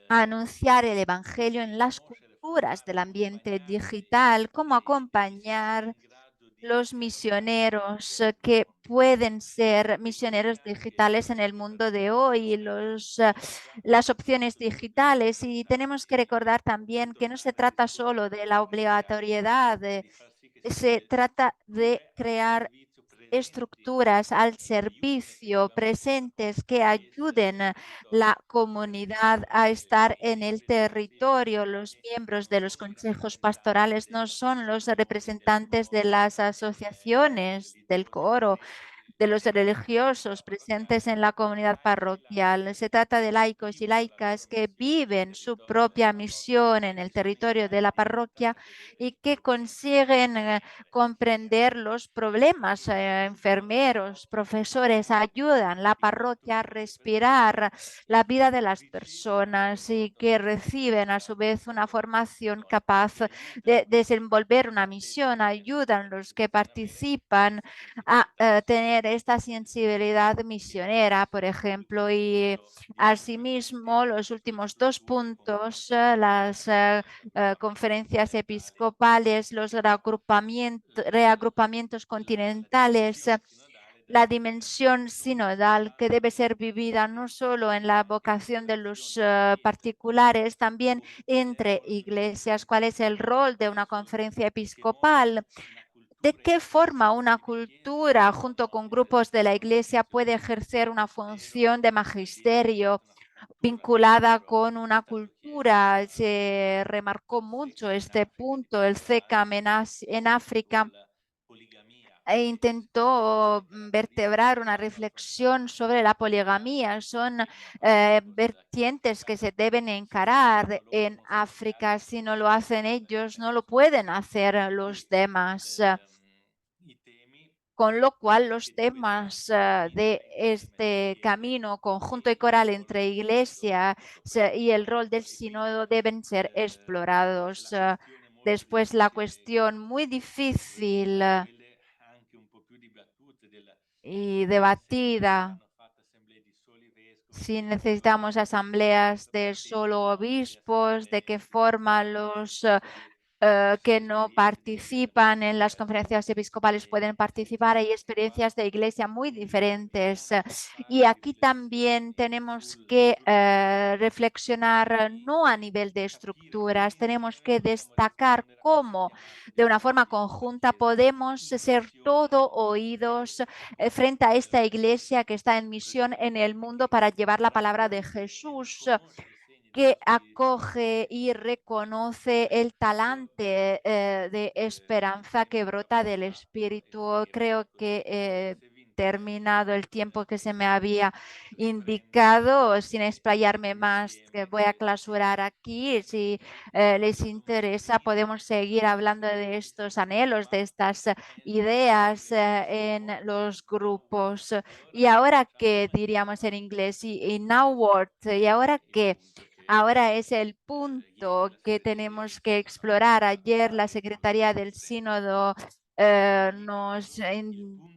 anunciar el Evangelio en las culturas del ambiente digital, cómo acompañar los misioneros que pueden ser misioneros digitales en el mundo de hoy, las opciones digitales. Y tenemos que recordar también que no se trata solo de la obligatoriedad, se trata de crear estructuras al servicio presentes que ayuden a la comunidad a estar en el territorio. Los miembros de los consejos pastorales no son los representantes de las asociaciones del coro, de los religiosos presentes en la comunidad parroquial. Se trata de laicos y laicas que viven su propia misión en el territorio de la parroquia y que consiguen comprender los problemas. Enfermeros, profesores ayudan la parroquia a respirar la vida de las personas y que reciben a su vez una formación capaz de desenvolver una misión. Ayudan los que participan a tener esta sensibilidad misionera, por ejemplo, y asimismo los últimos dos puntos, las conferencias episcopales, los reagrupamientos continentales, la dimensión sinodal que debe ser vivida no solo en la vocación de los particulares, también entre iglesias. ¿Cuál es el rol de una conferencia episcopal? ¿De qué forma una cultura junto con grupos de la iglesia puede ejercer una función de magisterio vinculada con una cultura? Se remarcó mucho este punto. El CECAM en África intentó vertebrar una reflexión sobre la poligamía. Son vertientes que se deben encarar en África. Si no lo hacen ellos, no lo pueden hacer los demás. con lo cual los temas de este camino conjunto y coral entre iglesia y el rol del sínodo deben ser explorados. Después la cuestión muy difícil y debatida, si necesitamos asambleas de solo obispos, de qué forma los que no participan en las conferencias episcopales pueden participar. Hay experiencias de iglesia muy diferentes. Y aquí también tenemos que reflexionar no a nivel de estructuras, tenemos que destacar cómo de una forma conjunta podemos ser todo oídos frente a esta iglesia que está en misión en el mundo para llevar la palabra de Jesús, que acoge y reconoce el talante de esperanza que brota del Espíritu. Creo que terminado el tiempo que se me había indicado, sin explayarme más, que voy a clausurar aquí. Si les interesa, podemos seguir hablando de estos anhelos, de estas ideas en los grupos. Y ahora que diríamos en inglés, y now what, y ahora que ahora es el punto que tenemos que explorar. Ayer la Secretaría del Sínodo nos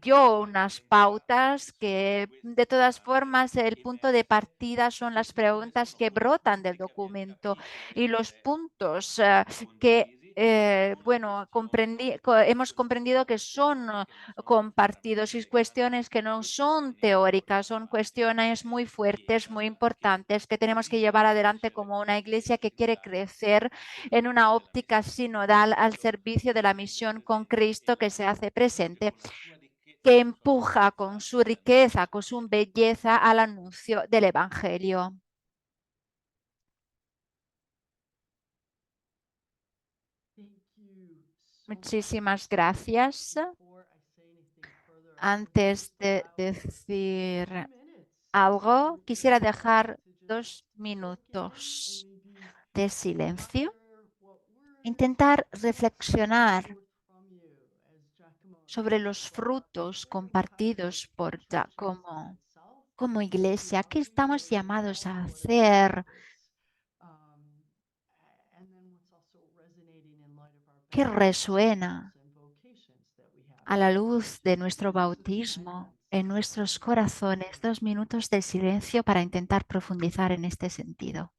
dio unas pautas que de todas formas el punto de partida son las preguntas que brotan del documento y los puntos que bueno, hemos comprendido que son compartidos y cuestiones que no son teóricas, son cuestiones muy fuertes, muy importantes que tenemos que llevar adelante como una iglesia que quiere crecer en una óptica sinodal al servicio de la misión con Cristo que se hace presente, que empuja con su riqueza, con su belleza al anuncio del Evangelio. Muchísimas gracias. Antes de decir algo, quisiera dejar 2 minutos de silencio, intentar reflexionar sobre los frutos compartidos por Giacomo como iglesia. ¿Qué estamos llamados a hacer? ¿Qué resuena a la luz de nuestro bautismo en nuestros corazones? 2 minutos de silencio para intentar profundizar en este sentido.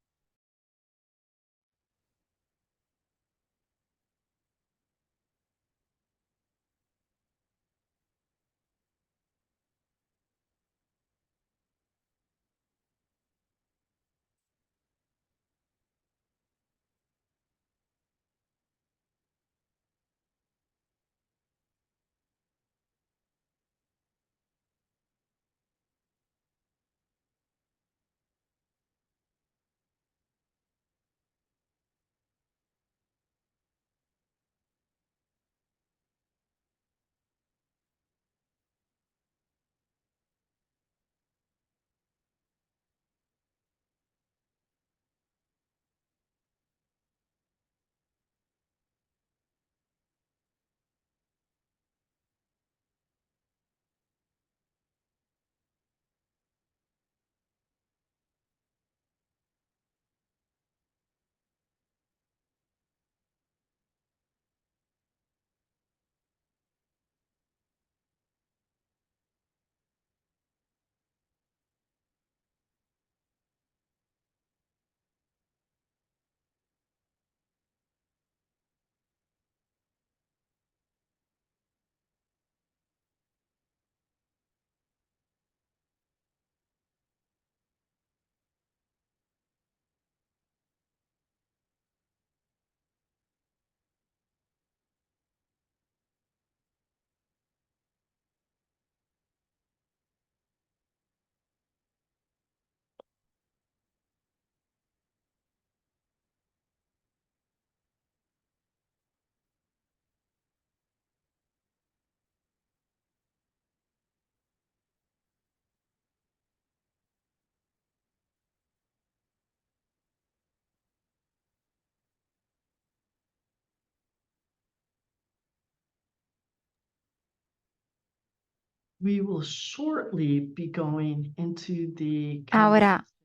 We will shortly be going into the Ahora conversation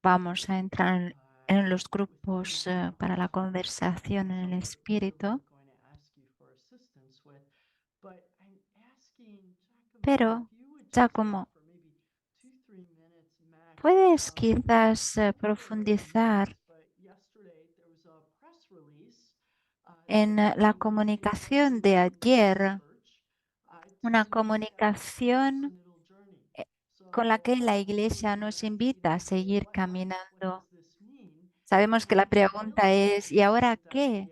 vamos a entrar en los grupos para la conversación en el espíritu, pero Giacomo, ¿puedes quizás profundizar en la comunicación de ayer? Una comunicación con la que la Iglesia nos invita a seguir caminando. Sabemos que la pregunta es, ¿y ahora qué?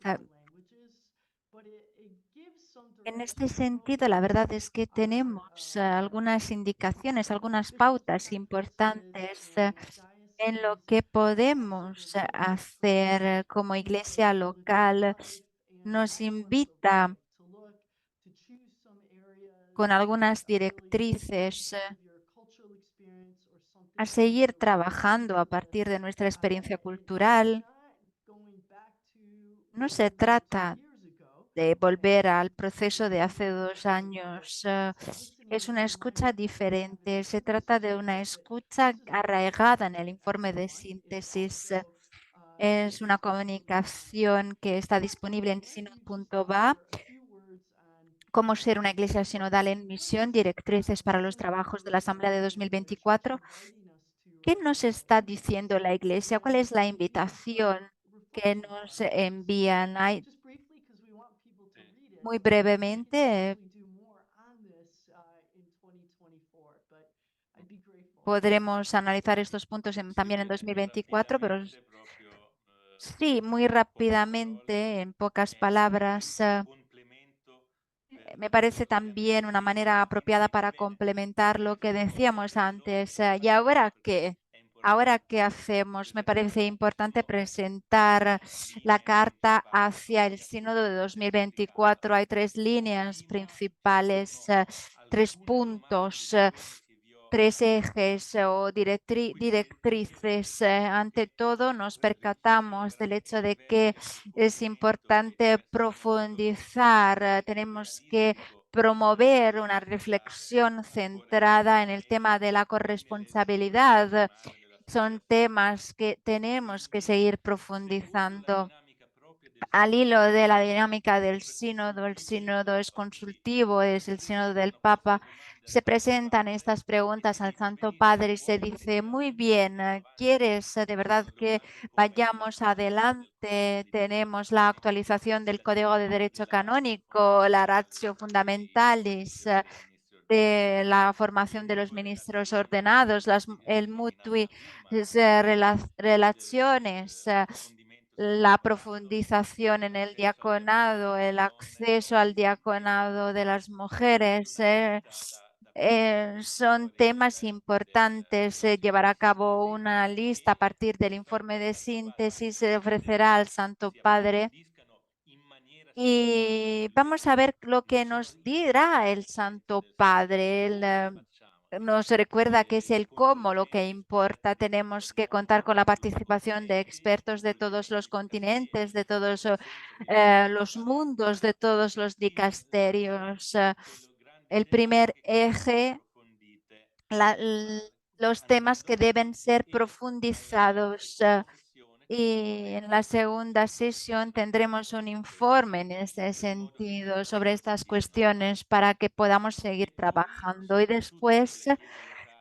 Sa- En este sentido, la verdad es que tenemos algunas indicaciones, algunas pautas importantes en lo que podemos hacer como iglesia local. Nos invita con algunas directrices a seguir trabajando a partir de nuestra experiencia cultural. No se trata de volver al proceso de hace 2 años. Es una escucha diferente. Se trata de una escucha arraigada en el informe de síntesis. Es una comunicación que está disponible en sinod.va. Cómo ser una iglesia sinodal en misión, directrices para los trabajos de la Asamblea de 2024. ¿Qué nos está diciendo la iglesia? ¿Cuál es la invitación que nos envían? Muy brevemente, podremos analizar estos puntos también en 2024, pero sí, muy rápidamente, en pocas palabras. Me parece también una manera apropiada para complementar lo que decíamos antes. ¿Y ahora qué? ¿Ahora qué hacemos? Me parece importante presentar la carta hacia el sínodo de 2024. Hay 3 líneas principales, 3 puntos, 3 ejes o directrices. Ante todo, nos percatamos del hecho de que es importante profundizar. Tenemos que promover una reflexión centrada en el tema de la corresponsabilidad. Son temas que tenemos que seguir profundizando. Al hilo de la dinámica del sínodo, el sínodo es consultivo, es el sínodo del Papa. Se presentan estas preguntas al Santo Padre y se dice, muy bien, ¿quieres de verdad que vayamos adelante? Tenemos la actualización del Código de Derecho Canónico, la ratio fundamentalis, de la formación de los ministros ordenados, el mutui relaciones, la profundización en el diaconado, el acceso al diaconado de las mujeres. Son temas importantes. Llevar a cabo una lista a partir del informe de síntesis se ofrecerá al Santo Padre y vamos a ver lo que nos dirá el Santo Padre. Él nos recuerda que es el cómo lo que importa. Tenemos que contar con la participación de expertos de todos los continentes, de todos los mundos, de todos los dicasterios. El primer eje, los temas que deben ser profundizados. Y en la segunda sesión tendremos un informe en ese sentido sobre estas cuestiones para que podamos seguir trabajando. Y después,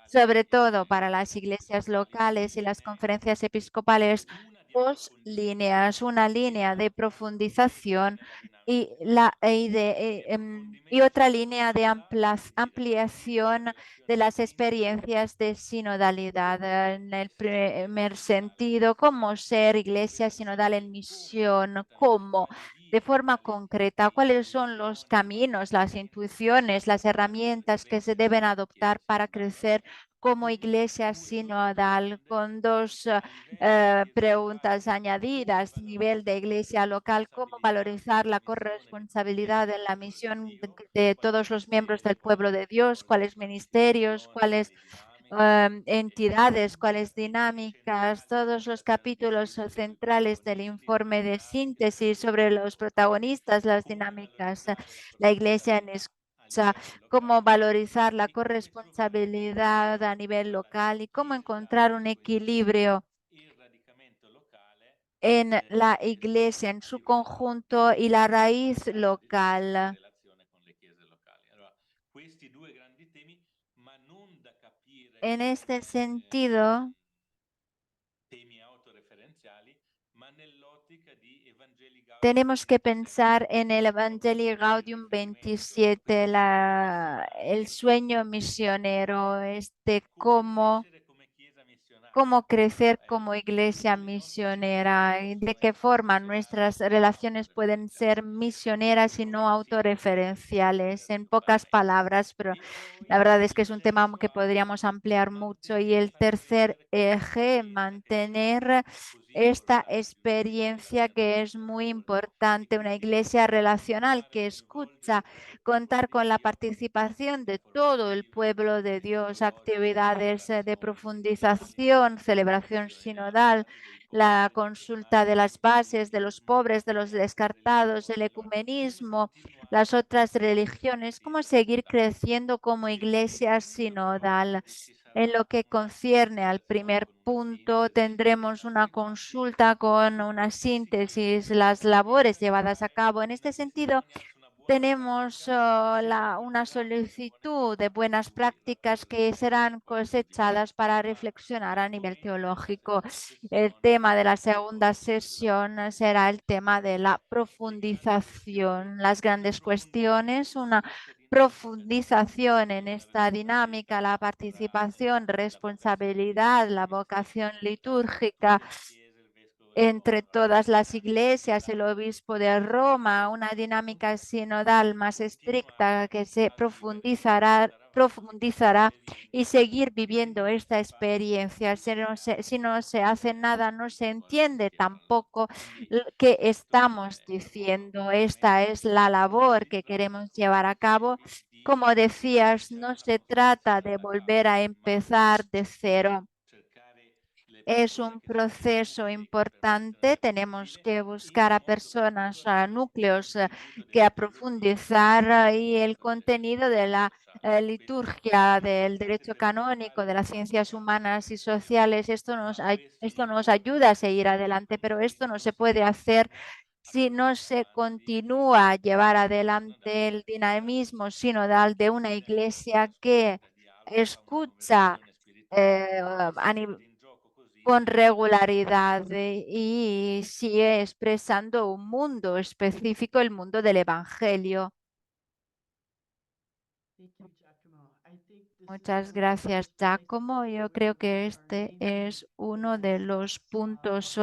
sobre todo para las iglesias locales y las conferencias episcopales, 2 líneas, una línea de profundización y otra línea de ampliación de las experiencias de sinodalidad. En el primer sentido, cómo ser iglesia sinodal en misión, cómo, de forma concreta, cuáles son los caminos, las intuiciones, las herramientas que se deben adoptar para crecer como iglesia sinodal, con 2 preguntas añadidas, nivel de iglesia local, cómo valorizar la corresponsabilidad en la misión de todos los miembros del pueblo de Dios, cuáles ministerios, cuáles entidades, cuáles dinámicas, todos los capítulos centrales del informe de síntesis sobre los protagonistas, las dinámicas, la iglesia escucha, cómo valorizar la corresponsabilidad a nivel local y cómo encontrar un equilibrio en la iglesia en su conjunto y la raíz local. En este sentido, tenemos que pensar en el Evangelii Gaudium 27, el sueño misionero, cómo crecer como iglesia misionera y de qué forma nuestras relaciones pueden ser misioneras y no autorreferenciales, en pocas palabras, pero la verdad es que es un tema que podríamos ampliar mucho. Y el tercer eje, mantener esta experiencia que es muy importante, una iglesia relacional que escucha, contar con la participación de todo el pueblo de Dios, actividades de profundización, celebración sinodal, la consulta de las bases, de los pobres, de los descartados, el ecumenismo, las otras religiones, cómo seguir creciendo como iglesia sinodal. En lo que concierne al primer punto, tendremos una consulta con una síntesis, las labores llevadas a cabo. En este sentido, tenemos una solicitud de buenas prácticas que serán cosechadas para reflexionar a nivel teológico. El tema de la segunda sesión será el tema de la profundización, las grandes cuestiones, una profundización en esta dinámica, la participación, responsabilidad, la vocación litúrgica entre todas las iglesias, el obispo de Roma, una dinámica sinodal más estricta que se profundizará y seguir viviendo esta experiencia. Si no se hace nada, no se entiende tampoco qué estamos diciendo. Esta es la labor que queremos llevar a cabo. Como decías, no se trata de volver a empezar de cero. Es un proceso importante. Tenemos que buscar a personas, a núcleos que a profundizar y el contenido de la liturgia del derecho canónico, de las ciencias humanas y sociales. Esto nos ayuda a seguir adelante, pero esto no se puede hacer si no se continúa a llevar adelante el dinamismo sinodal de una iglesia que escucha eh, a nivel con regularidad y sigue expresando un mundo específico, el mundo del Evangelio. Muchas gracias, Giacomo. Yo creo que este es uno de los puntos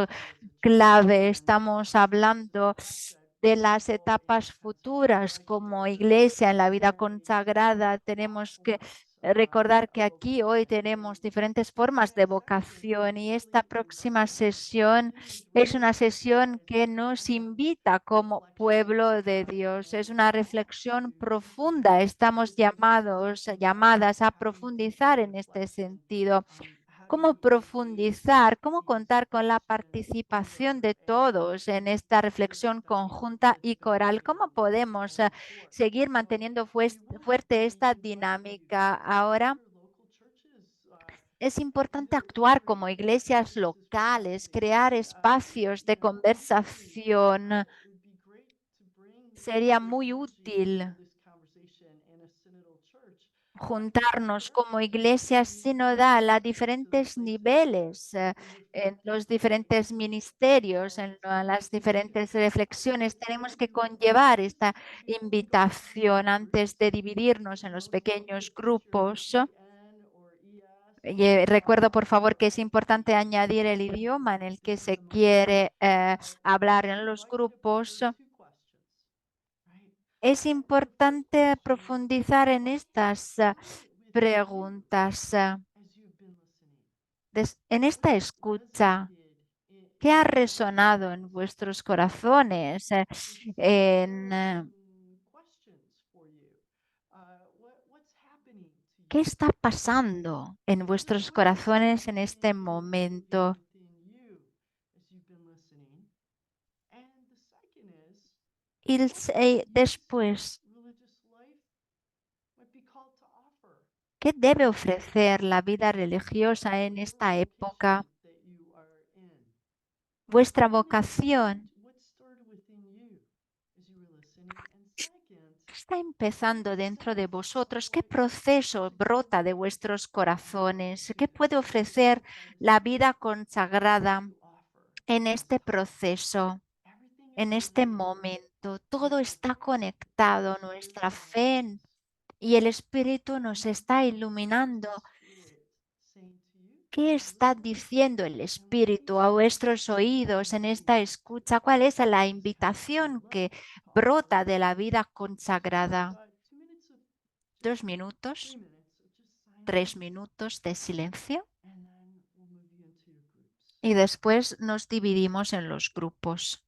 clave. Estamos hablando de las etapas futuras como iglesia en la vida consagrada. Tenemos que recordar que aquí hoy tenemos diferentes formas de vocación y esta próxima sesión es una sesión que nos invita como pueblo de Dios. Es una reflexión profunda. Estamos llamadas a profundizar en este sentido. ¿Cómo profundizar? ¿Cómo contar con la participación de todos en esta reflexión conjunta y coral? ¿Cómo podemos seguir manteniendo fuerte esta dinámica ahora? Es importante actuar como iglesias locales, crear espacios de conversación. Sería muy útil juntarnos como iglesia sinodal a diferentes niveles, en los diferentes ministerios, en las diferentes reflexiones. Tenemos que conllevar esta invitación antes de dividirnos en los pequeños grupos. Recuerdo, por favor, que es importante añadir el idioma en el que se quiere hablar en los grupos. Es importante profundizar en estas preguntas. En esta escucha, ¿qué ha resonado en vuestros corazones? ¿Qué está pasando en vuestros corazones en este momento? Y después, ¿Qué debe ofrecer la vida religiosa en esta época? Vuestra vocación está empezando dentro de vosotros. ¿Qué proceso brota de vuestros corazones? ¿Qué puede ofrecer la vida consagrada en este proceso, en este momento? Todo está conectado, nuestra fe y el Espíritu nos está iluminando. ¿Qué está diciendo el Espíritu a vuestros oídos en esta escucha? ¿Cuál es la invitación que brota de la vida consagrada? 2 minutos, 3 minutos de silencio y después nos dividimos en los grupos.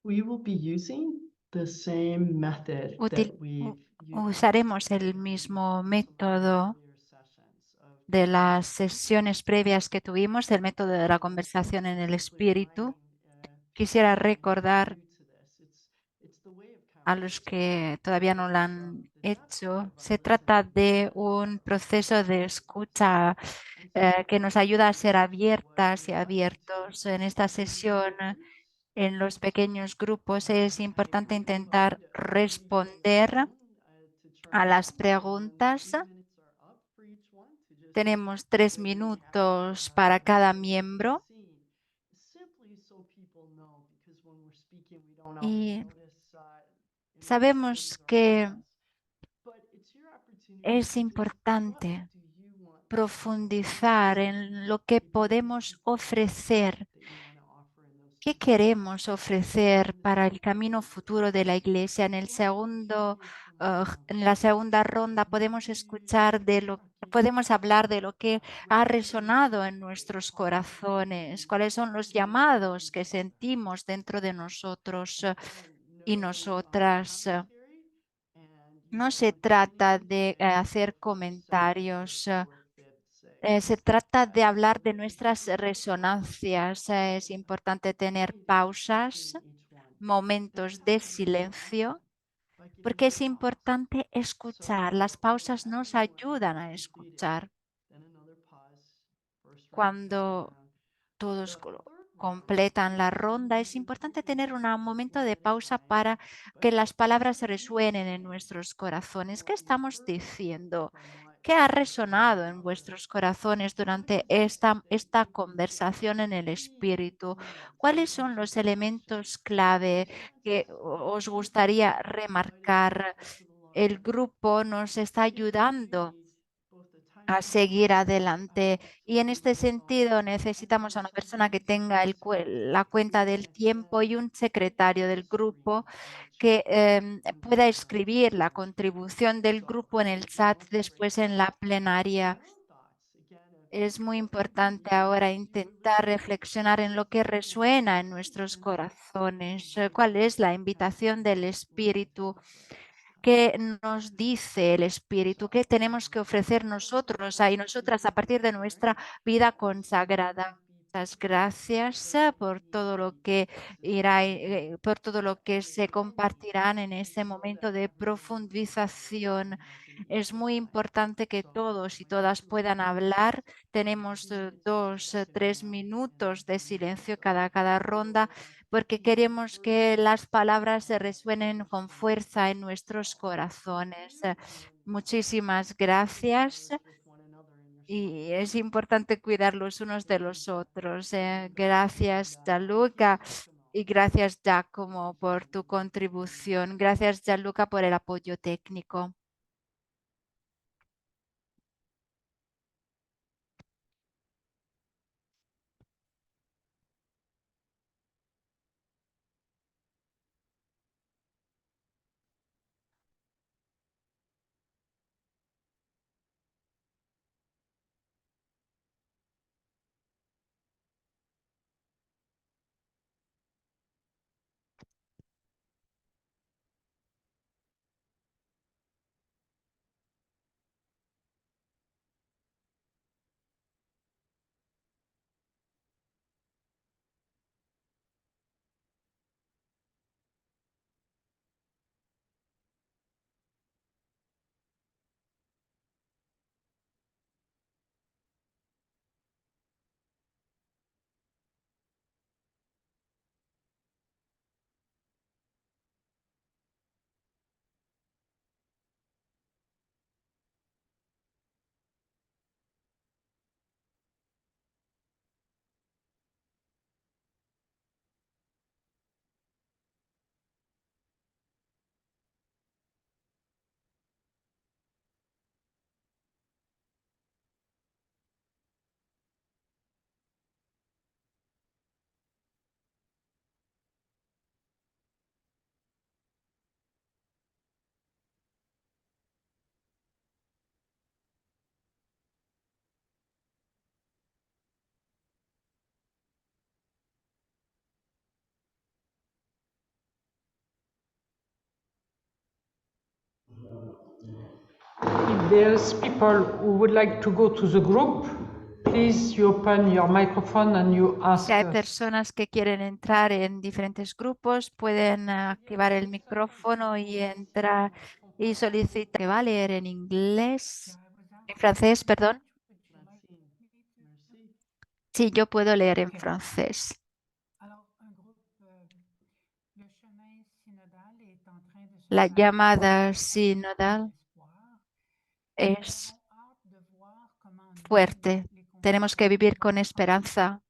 We will be using the same method Util- that we've Usaremos el mismo método de las sesiones previas que tuvimos, el método de la conversación en el espíritu. Quisiera recordar a los que todavía no lo han hecho, se trata de un proceso de escucha que nos ayuda a ser abiertas y abiertos. En esta sesión, en los pequeños grupos, es importante intentar responder a las preguntas. Tenemos 3 minutos para cada miembro y sabemos que es importante profundizar en lo que podemos ofrecer ¿Qué queremos ofrecer para el camino futuro de la Iglesia? En la segunda ronda podemos podemos hablar de lo que ha resonado en nuestros corazones, cuáles son los llamados que sentimos dentro de nosotros y nosotras. No se trata de hacer comentarios. Se trata de hablar de nuestras resonancias. Es importante tener pausas, momentos de silencio, porque es importante escuchar. Las pausas nos ayudan a escuchar. Cuando todos completan la ronda, es importante tener un momento de pausa para que las palabras resuenen en nuestros corazones. ¿Qué estamos diciendo? ¿Qué ha resonado en vuestros corazones durante esta conversación en el espíritu? ¿Cuáles son los elementos clave que os gustaría remarcar? El grupo nos está ayudando a seguir adelante. Y en este sentido necesitamos a una persona que tenga la cuenta del tiempo y un secretario del grupo que pueda escribir la contribución del grupo en el chat después en la plenaria. Es muy importante ahora intentar reflexionar en lo que resuena en nuestros corazones, cuál es la invitación del Espíritu. ¿Qué nos dice el Espíritu? ¿Qué tenemos que ofrecer nosotros y nosotras a partir de nuestra vida consagrada? Muchas gracias por todo lo que por todo lo que se compartirán en este momento de profundización. Es muy importante que todos y todas puedan hablar. Tenemos 3 minutos de silencio cada ronda porque queremos que las palabras se resuenen con fuerza en nuestros corazones. Muchísimas gracias y es importante cuidar los unos de los otros. Gracias, Gianluca, y gracias, Giacomo, por tu contribución. Gracias, Gianluca, por el apoyo técnico. If there's people who would like to go to the group, please you open your microphone and you ask Si hay us. personas que quieren entrar en diferentes grupos, pueden activar el micrófono y entrar y solicitar que va a leer en inglés, en francés, perdón. Sí, yo puedo leer en francés. La llamada sinodal es fuerte. Tenemos que vivir con esperanza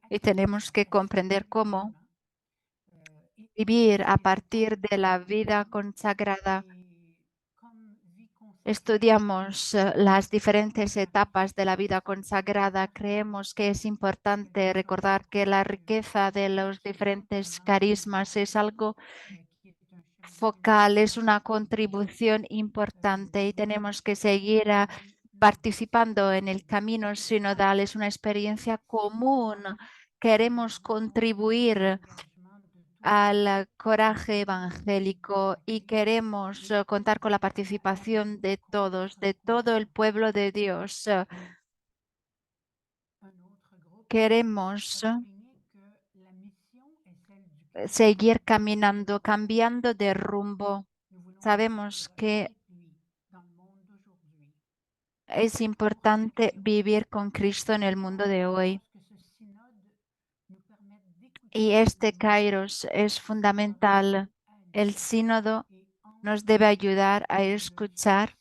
y tenemos que comprender cómo vivir a partir de la vida consagrada estudiamos las diferentes etapas de la vida consagrada, creemos que es importante recordar que la riqueza de los diferentes carismas es algo focal, es una contribución importante y tenemos que seguir participando en el camino sinodal. Es una experiencia común. Queremos contribuir al coraje evangélico y queremos contar con la participación de todos, de todo el pueblo de Dios. Queremos seguir caminando, cambiando de rumbo. Sabemos que es importante vivir con Cristo en el mundo de hoy. Y este Kairos es fundamental. El sínodo nos debe ayudar a escuchar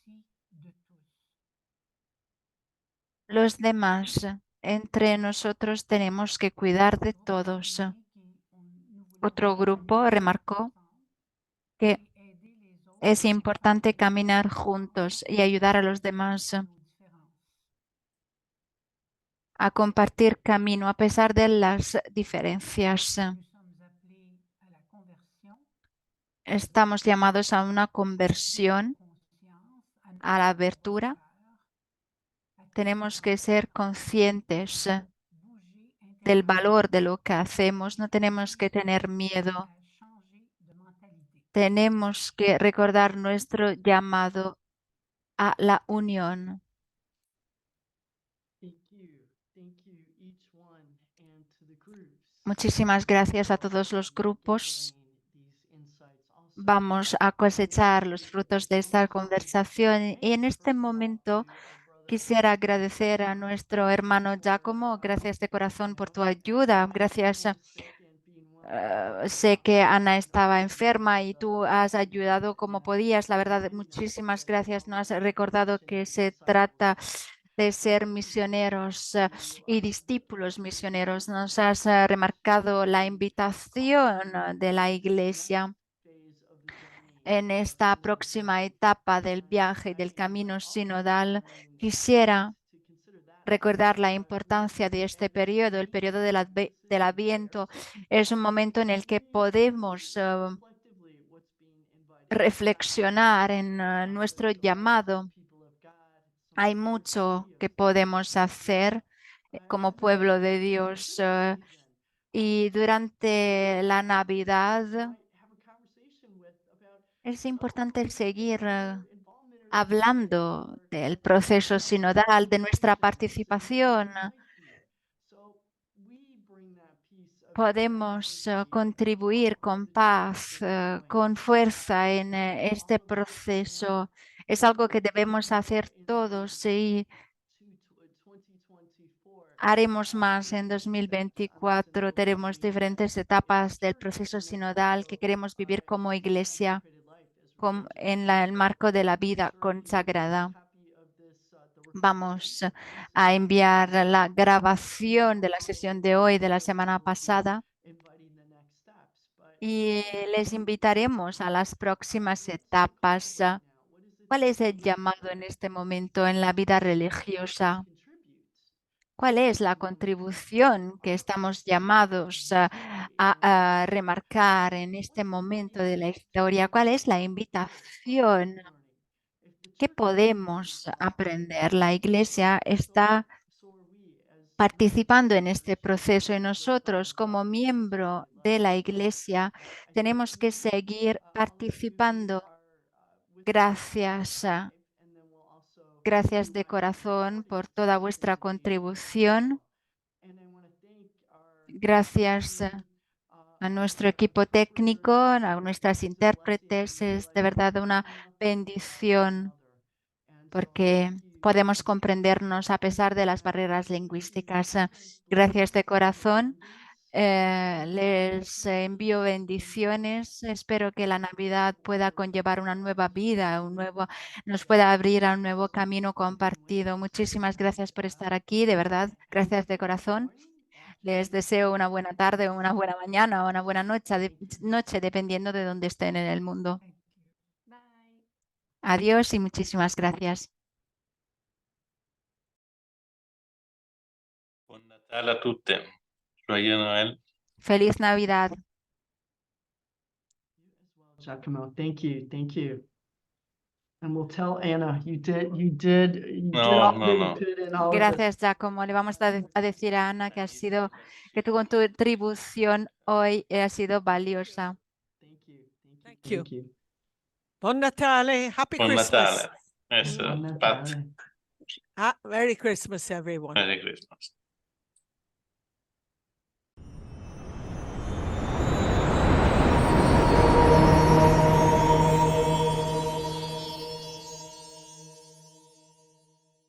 los demás. Entre nosotros tenemos que cuidar de todos. Otro grupo remarcó que es importante caminar juntos y ayudar a los demás a compartir camino a pesar de las diferencias. Estamos llamados a una conversión, a la abertura. Tenemos que ser conscientes del valor de lo que hacemos. No tenemos que tener miedo. Tenemos que recordar nuestro llamado a la unión. Muchísimas gracias a todos los grupos. Vamos a cosechar los frutos de esta conversación y en este momento quisiera agradecer a nuestro hermano Giacomo. Gracias de corazón por tu ayuda. Gracias. Sé que Ana estaba enferma y tú has ayudado como podías. La verdad, muchísimas gracias. Nos has recordado que se trata de ser misioneros y discípulos misioneros. Nos has remarcado la invitación de la Iglesia en esta próxima etapa del viaje del camino sinodal. Quisiera recordar la importancia de este periodo, el periodo del Adviento. Es un momento en el que podemos reflexionar en nuestro llamado. Hay mucho que podemos hacer como pueblo de Dios y durante la Navidad es importante seguir hablando del proceso sinodal, de nuestra participación. Podemos contribuir con paz, con fuerza en este proceso. Es algo que debemos hacer todos y haremos más en 2024. Tenemos diferentes etapas del proceso sinodal que queremos vivir como iglesia en el marco de la vida consagrada. Vamos a enviar la grabación de la sesión de hoy, de la semana pasada, y les invitaremos a las próximas etapas. ¿Cuál es el llamado en este momento en la vida religiosa? ¿Cuál es la contribución que estamos llamados a remarcar en este momento de la historia? ¿Cuál es la invitación? ¿Qué podemos aprender? La Iglesia está participando en este proceso y nosotros como miembro de la Iglesia tenemos que seguir participando. Gracias, gracias de corazón por toda vuestra contribución. Gracias a nuestro equipo técnico, a nuestras intérpretes. Es de verdad una bendición porque podemos comprendernos a pesar de las barreras lingüísticas. Gracias de corazón. Les envío bendiciones. Espero que la Navidad pueda conllevar una nueva vida, nos pueda abrir a un nuevo camino compartido. Muchísimas gracias por estar aquí, de verdad. Gracias de corazón. Les deseo una buena tarde, una buena mañana o una buena noche, dependiendo de dónde estén en el mundo. Adiós y muchísimas gracias. Buon Natale a tutte. Joyeux Noël. Feliz Navidad. Giacomo, thank you, thank you. And we'll tell Anna, you did No, all no, that you no. could in all of this. Gracias, Giacomo. Le vamos a decir a Ana que tu contribución hoy ha sido valiosa. Thank you, Thank you. thank you. Buon Natale. Happy Buon Christmas. Natale. Yes, Buon Pat. Natale. Merry Christmas, everyone. Merry Christmas.